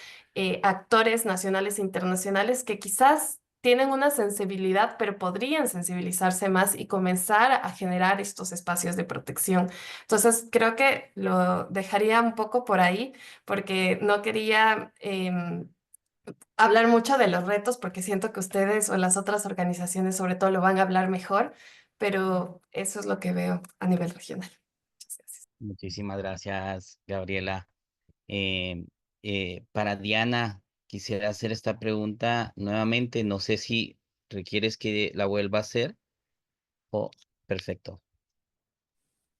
actores nacionales e internacionales que quizás tienen una sensibilidad, pero podrían sensibilizarse más y comenzar a generar estos espacios de protección. Entonces, creo que lo dejaría un poco por ahí, porque no quería hablar mucho de los retos, porque siento que ustedes o las otras organizaciones sobre todo lo van a hablar mejor, pero eso es lo que veo a nivel regional. Muchas gracias. Muchísimas gracias, Gabriela. Eh, para Diana, quisiera hacer esta pregunta nuevamente. No sé si requieres que la vuelva a hacer. Oh, perfecto.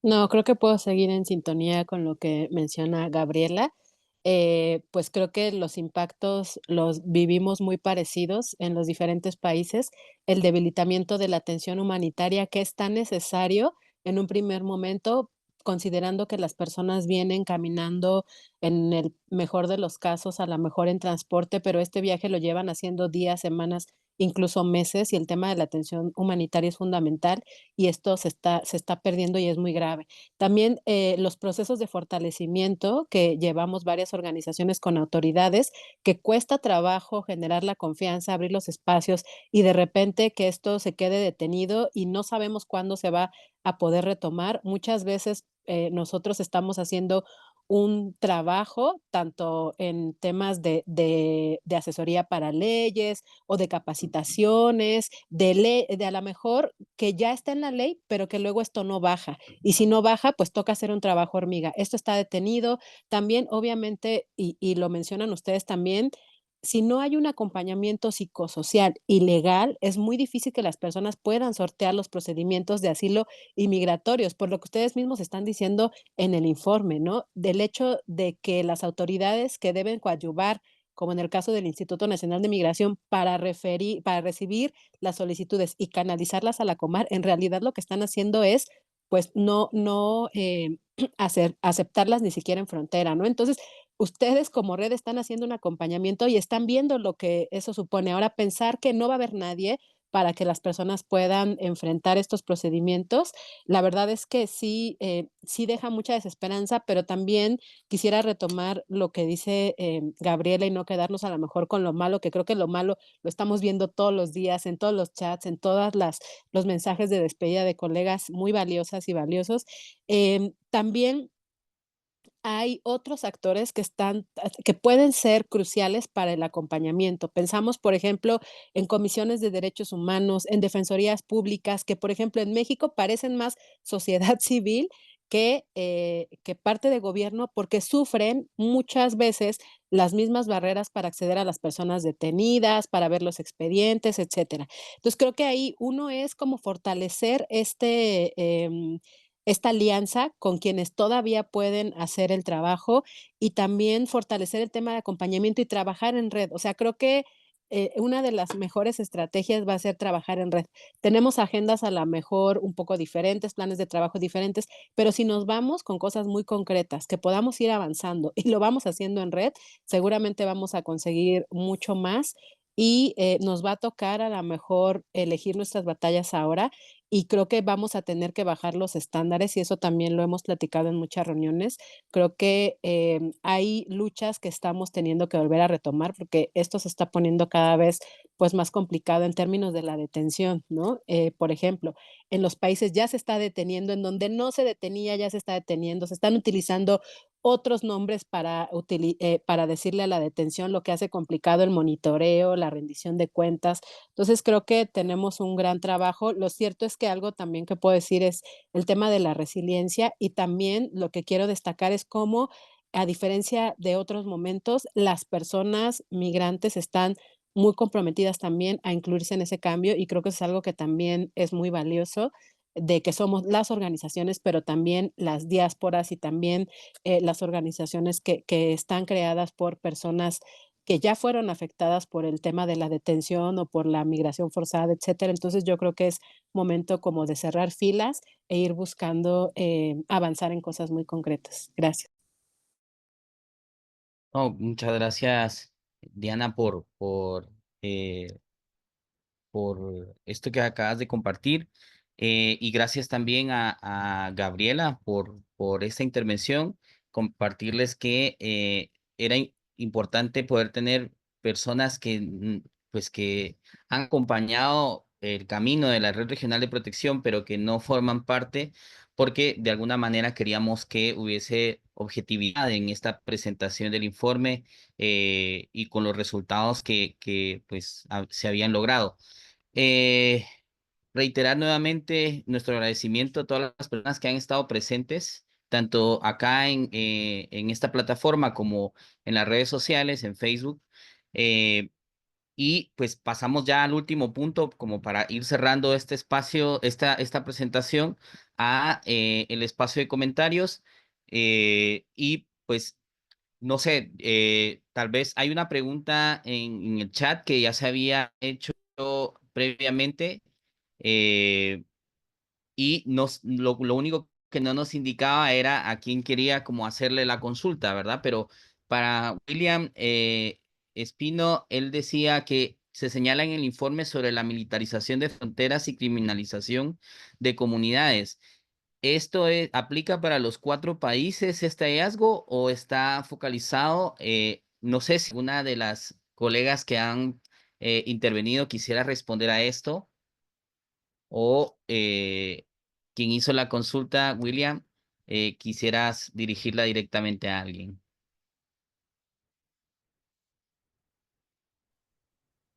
No, creo que puedo seguir en sintonía con lo que menciona Gabriela. Pues creo que los impactos los vivimos muy parecidos en los diferentes países. El debilitamiento de la atención humanitaria, que es tan necesario en un primer momento, considerando que las personas vienen caminando en el mejor de los casos, a la mejor en transporte, pero este viaje lo llevan haciendo días, semanas, incluso meses, y el tema de la atención humanitaria es fundamental y esto se está perdiendo y es muy grave. También los procesos de fortalecimiento que llevamos varias organizaciones con autoridades, que cuesta trabajo generar la confianza, abrir los espacios y de repente que esto se quede detenido y no sabemos cuándo se va a poder retomar. Muchas veces nosotros estamos haciendo un trabajo, tanto en temas de asesoría para leyes o de capacitaciones, de a lo mejor que ya está en la ley, pero que luego esto no baja. Y si no baja, pues toca hacer un trabajo hormiga. Esto está detenido. También, obviamente, y lo mencionan ustedes también, si no hay un acompañamiento psicosocial y legal, es muy difícil que las personas puedan sortear los procedimientos de asilo y migratorios, por lo que ustedes mismos están diciendo en el informe, ¿no? Del hecho de que las autoridades que deben coadyuvar, como en el caso del Instituto Nacional de Migración, para recibir las solicitudes y canalizarlas a la Comar, en realidad lo que están haciendo es, pues, no aceptarlas ni siquiera en frontera, ¿no? Entonces, ustedes como red están haciendo un acompañamiento y están viendo lo que eso supone. Ahora, pensar que no va a haber nadie para que las personas puedan enfrentar estos procedimientos, la verdad es que sí, sí deja mucha desesperanza, pero también quisiera retomar lo que dice Gabriela y no quedarnos a lo mejor con lo malo, que creo que lo malo lo estamos viendo todos los días, en todos los chats, en todas los mensajes de despedida de colegas muy valiosas y valiosos. También hay otros actores que pueden ser cruciales para el acompañamiento. Pensamos, por ejemplo, en comisiones de derechos humanos, en defensorías públicas, que, por ejemplo, en México parecen más sociedad civil que parte de gobierno, porque sufren muchas veces las mismas barreras para acceder a las personas detenidas, para ver los expedientes, etcétera. Entonces, creo que ahí uno es como fortalecer esta alianza con quienes todavía pueden hacer el trabajo y también fortalecer el tema de acompañamiento y trabajar en red. O sea, creo que una de las mejores estrategias va a ser trabajar en red. Tenemos agendas a la mejor un poco diferentes, planes de trabajo diferentes, pero si nos vamos con cosas muy concretas, que podamos ir avanzando y lo vamos haciendo en red, seguramente vamos a conseguir mucho más y nos va a tocar a lo mejor elegir nuestras batallas ahora y creo que vamos a tener que bajar los estándares y eso también lo hemos platicado en muchas reuniones. Creo que hay luchas que estamos teniendo que volver a retomar porque esto se está poniendo cada vez pues más complicado en términos de la detención, ¿no? Por ejemplo, en los países ya se está deteniendo, en donde no se detenía ya se está deteniendo, se están utilizando otros nombres para decirle a la detención, lo que hace complicado el monitoreo, la rendición de cuentas. Entonces, creo que tenemos un gran trabajo. Lo cierto es que algo también que puedo decir es el tema de la resiliencia y también lo que quiero destacar es cómo, a diferencia de otros momentos, las personas migrantes están muy comprometidas también a incluirse en ese cambio y creo que es algo que también es muy valioso de que somos las organizaciones, pero también las diásporas y también las organizaciones que están creadas por personas que ya fueron afectadas por el tema de la detención o por la migración forzada, etcétera. Entonces, yo creo que es momento como de cerrar filas e ir buscando avanzar en cosas muy concretas. Gracias. No, muchas gracias, Diana, eh, por esto que acabas de compartir. Y gracias también a Gabriela por esta intervención. Compartirles que era importante poder tener personas pues que han acompañado el camino de la Red Regional de Protección, pero que no forman parte, porque de alguna manera queríamos que hubiese objetividad en esta presentación del informe y con los resultados que pues, se habían logrado. Eh, Reiterar nuevamente nuestro agradecimiento a todas las personas que han estado presentes, tanto acá en esta plataforma como en las redes sociales, en Facebook. Eh, y pues pasamos ya al último punto, como para ir cerrando este espacio, esta presentación, a el espacio de comentarios. Y pues no sé, tal vez hay una pregunta en el chat que ya se había hecho previamente eh, y lo único que no nos indicaba era a quién quería como hacerle la consulta, ¿verdad? Pero para William Espino, él decía que se señala en el informe sobre la militarización de fronteras y criminalización de comunidades. ¿Esto aplica para los 4 países este hallazgo o está focalizado? No sé si una de las colegas que han intervenido quisiera responder a esto o quien hizo la consulta, William. quisieras dirigirla directamente a alguien.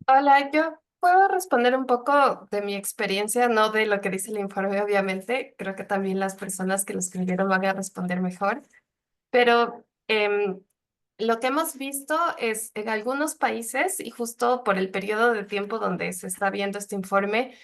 Hola, yo puedo responder un poco de mi experiencia, no de lo que dice el informe, obviamente. Creo que también las personas que lo escribieron van a responder mejor. Pero lo que hemos visto es en algunos países, y justo por el periodo de tiempo donde se está viendo este informe,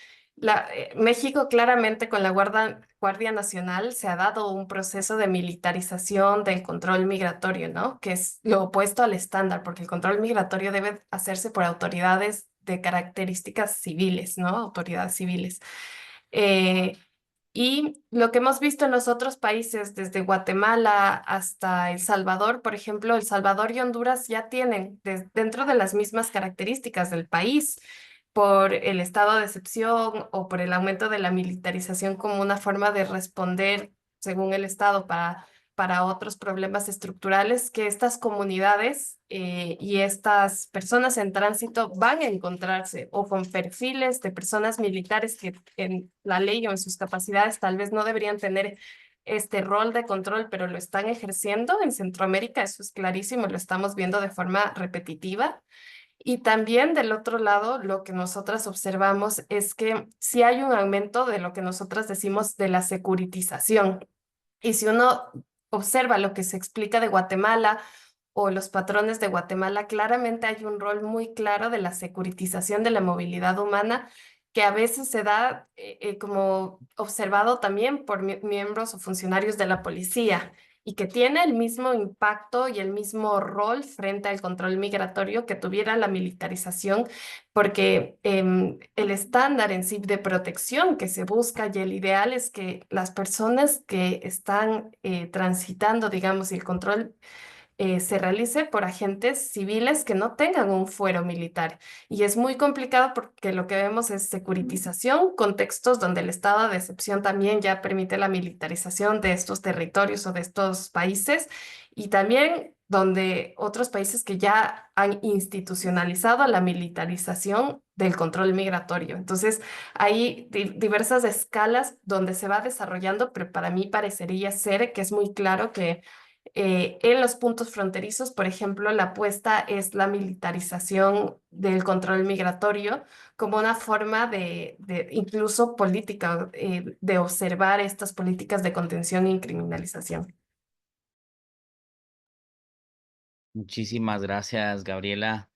México claramente con la Guardia Nacional se ha dado un proceso de militarización del control migratorio, ¿no? Que es lo opuesto al estándar, porque el control migratorio debe hacerse por autoridades de características civiles, ¿no? Autoridades civiles. Eh, y lo que hemos visto en los otros países, desde Guatemala hasta El Salvador, por ejemplo, El Salvador y Honduras ya tienen dentro de las mismas características del país, por el estado de excepción o por el aumento de la militarización como una forma de responder, según el estado, para otros problemas estructurales, que estas comunidades y estas personas en tránsito van a encontrarse o con perfiles de personas militares que en la ley o en sus capacidades tal vez no deberían tener este rol de control, pero lo están ejerciendo. En Centroamérica eso es clarísimo, lo estamos viendo de forma repetitiva. Y también del otro lado, lo que nosotras observamos es que sí hay un aumento de lo que nosotras decimos de la securitización. Y si uno observa lo que se explica de Guatemala o los patrones de Guatemala, claramente hay un rol muy claro de la securitización de la movilidad humana que a veces se da como observado también por miembros o funcionarios de la policía y que tiene el mismo impacto y el mismo rol frente al control migratorio que tuviera la militarización, porque el estándar en sí de protección que se busca y el ideal es que las personas que están transitando, digamos, y el control se realice por agentes civiles que no tengan un fuero militar. Y es muy complicado porque lo que vemos es securitización, contextos donde el estado de excepción también ya permite la militarización de estos territorios o de estos países, y también donde otros países que ya han institucionalizado la militarización del control migratorio. Entonces, hay diversas escalas donde se va desarrollando, pero para mí parecería ser que es muy claro que en los puntos fronterizos, por ejemplo, la apuesta es la militarización del control migratorio como una forma de incluso política, de observar estas políticas de contención y criminalización. Muchísimas gracias, Gabriela,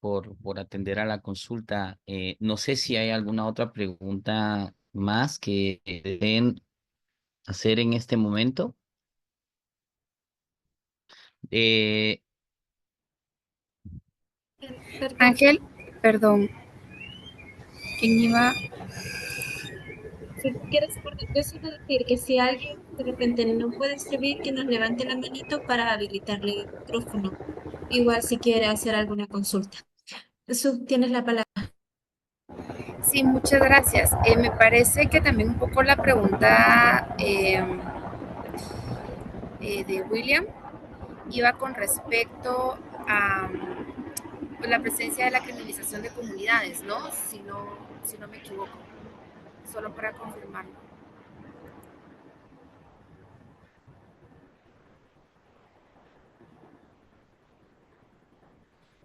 por atender a la consulta. No sé si hay alguna otra pregunta más que deseen hacer en este momento. Eh, Perdón, Ángel, perdón, ¿quién iba? si quieres, yo solo decir que si alguien de repente no puede escribir, que nos levante la manito para habilitarle el micrófono. Igual si quiere hacer alguna consulta. Tienes la palabra. Sí, muchas gracias. Me parece que también un poco la pregunta de William iba con respecto a pues, la presencia de la criminalización de comunidades, ¿no? Si no me equivoco, solo para confirmarlo.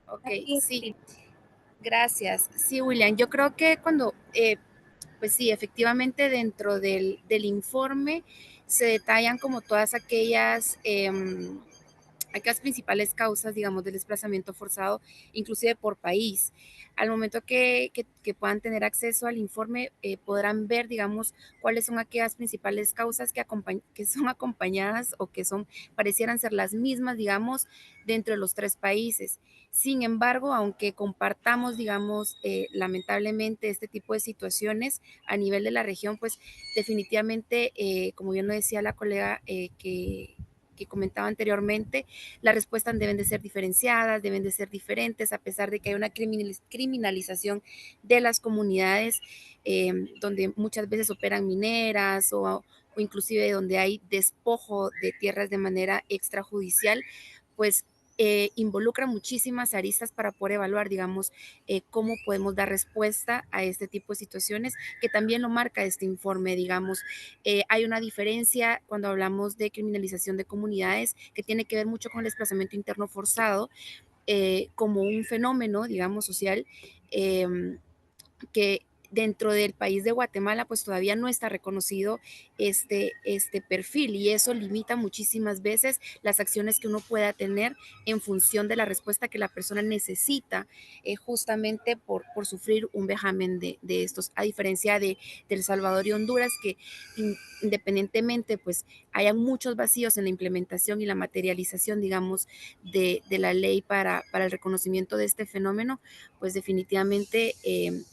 Ok, Así es, sí, sí. gracias. Sí, William, yo creo que cuando, pues sí, efectivamente dentro del informe se detallan como todas aquellas principales causas, digamos, del desplazamiento forzado, inclusive por país. Al momento que puedan tener acceso al informe, podrán ver, digamos, cuáles son aquellas principales causas que son acompañadas o que parecieran ser las mismas, digamos, dentro de los tres países. Sin embargo, aunque compartamos, digamos, lamentablemente este tipo de situaciones a nivel de la región, pues definitivamente, como bien lo decía la colega que comentaba anteriormente, las respuestas deben de ser diferenciadas, deben de ser diferentes, a pesar de que hay una criminalización de las comunidades donde muchas veces operan mineras o inclusive donde hay despojo de tierras de manera extrajudicial, pues involucra muchísimas aristas para poder evaluar, digamos, cómo podemos dar respuesta a este tipo de situaciones, que también lo marca este informe, digamos. Hay una diferencia cuando hablamos de criminalización de comunidades que tiene que ver mucho con el desplazamiento interno forzado, como un fenómeno, digamos, social, que dentro del país de Guatemala pues todavía no está reconocido este perfil, y eso limita muchísimas veces las acciones que uno pueda tener en función de la respuesta que la persona necesita, justamente por sufrir un vejamen de estos, a diferencia de El Salvador y Honduras, que independientemente pues hayan muchos vacíos en la implementación y la materialización, digamos, de la ley para el reconocimiento de este fenómeno, pues definitivamente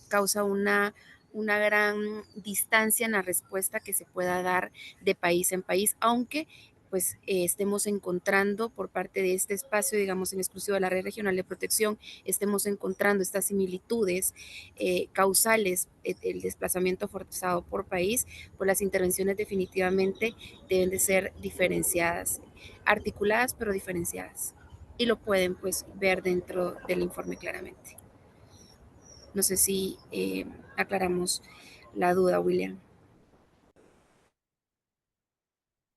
causa una gran distancia en la respuesta que se pueda dar de país en país, aunque pues estemos encontrando por parte de este espacio, digamos, en exclusivo de la Red Regional de Protección, estemos encontrando estas similitudes causales, el desplazamiento forzado por país, pues las intervenciones definitivamente deben de ser diferenciadas, articuladas pero diferenciadas. Y lo pueden pues ver dentro del informe claramente. No sé si aclaramos la duda, William.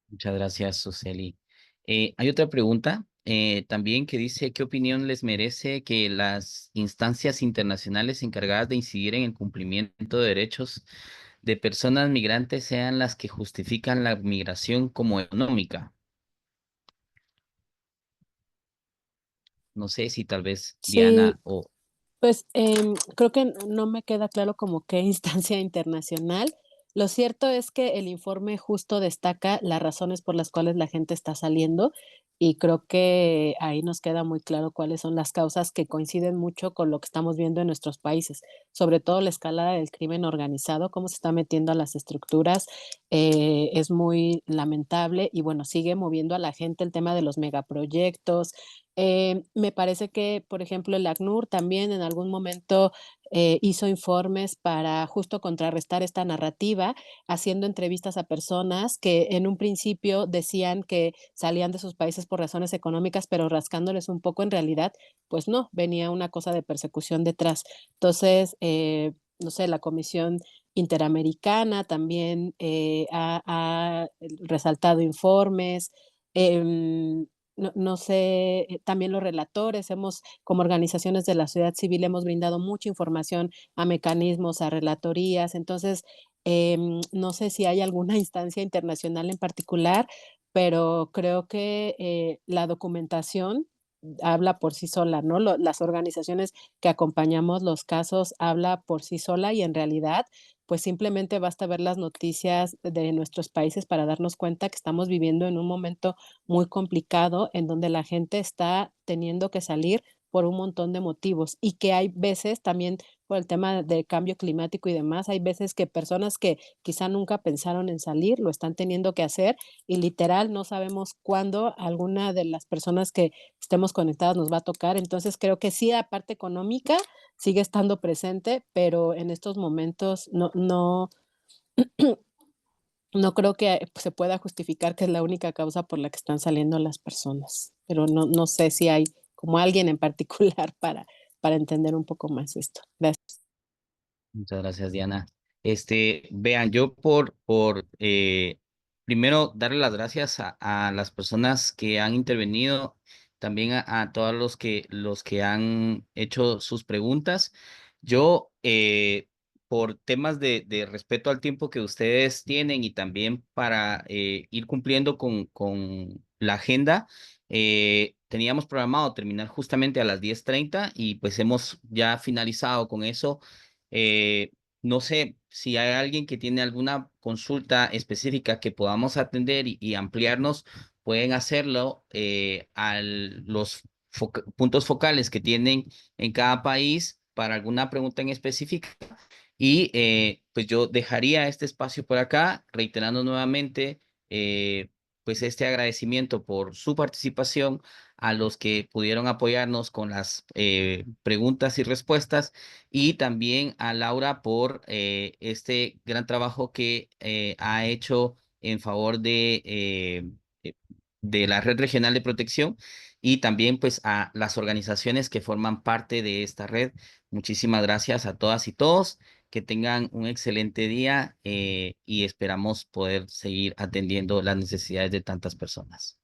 Muchas gracias, Suseli. Hay otra pregunta también que dice, ¿qué opinión les merece que las instancias internacionales encargadas de incidir en el cumplimiento de derechos de personas migrantes sean las que justifican la migración como económica? No sé si tal vez Sí, Diana o... pues creo que no me queda claro como qué instancia internacional. Lo cierto es que el informe justo destaca las razones por las cuales la gente está saliendo, y creo que ahí nos queda muy claro cuáles son las causas que coinciden mucho con lo que estamos viendo en nuestros países, sobre todo la escalada del crimen organizado, cómo se está metiendo a las estructuras, es muy lamentable y bueno, sigue moviendo a la gente el tema de los megaproyectos. Me parece que, por ejemplo, el ACNUR también en algún momento hizo informes para justo contrarrestar esta narrativa, haciendo entrevistas a personas que en un principio decían que salían de sus países por razones económicas, pero rascándoles un poco en realidad, pues no, venía una cosa de persecución detrás. Entonces, no sé, la Comisión Interamericana también ha resaltado informes. No sé, también los relatores, como organizaciones de la sociedad civil, hemos brindado mucha información a mecanismos, a relatorías. Entonces, no sé si hay alguna instancia internacional en particular, pero creo que la documentación habla por sí sola, ¿no? Las organizaciones que acompañamos los casos habla por sí sola, y en realidad, pues simplemente basta ver las noticias de nuestros países para darnos cuenta que estamos viviendo en un momento muy complicado en donde la gente está teniendo que salir por un montón de motivos, y que hay veces también por el tema del cambio climático y demás, hay veces que personas que quizá nunca pensaron en salir lo están teniendo que hacer, y literal no sabemos cuándo alguna de las personas que estemos conectadas nos va a tocar. Entonces creo que sí, la parte económica sigue estando presente, pero en estos momentos no creo que se pueda justificar que es la única causa por la que están saliendo las personas, pero no sé si hay como alguien en particular para entender un poco más esto. Gracias. Muchas gracias, Diana. Vean, yo primero darle las gracias a las personas que han intervenido, también a todos los que han hecho sus preguntas. Yo, por temas de respeto al tiempo que ustedes tienen y también para ir cumpliendo con la agenda, teníamos programado terminar justamente a las 10:30 y pues hemos ya finalizado con eso. eh, no sé si hay alguien que tiene alguna consulta específica que podamos atender y ampliarnos, pueden hacerlo a los puntos focales que tienen en cada país para alguna pregunta en específica. Y pues yo dejaría este espacio por acá, reiterando nuevamente pues este agradecimiento por su participación a los que pudieron apoyarnos con las preguntas y respuestas, y también a Laura por este gran trabajo que ha hecho en favor de la Red Regional de Protección. y también pues a las organizaciones que forman parte de esta red. Muchísimas gracias a todas y todos. Que tengan un excelente día y esperamos poder seguir atendiendo las necesidades de tantas personas.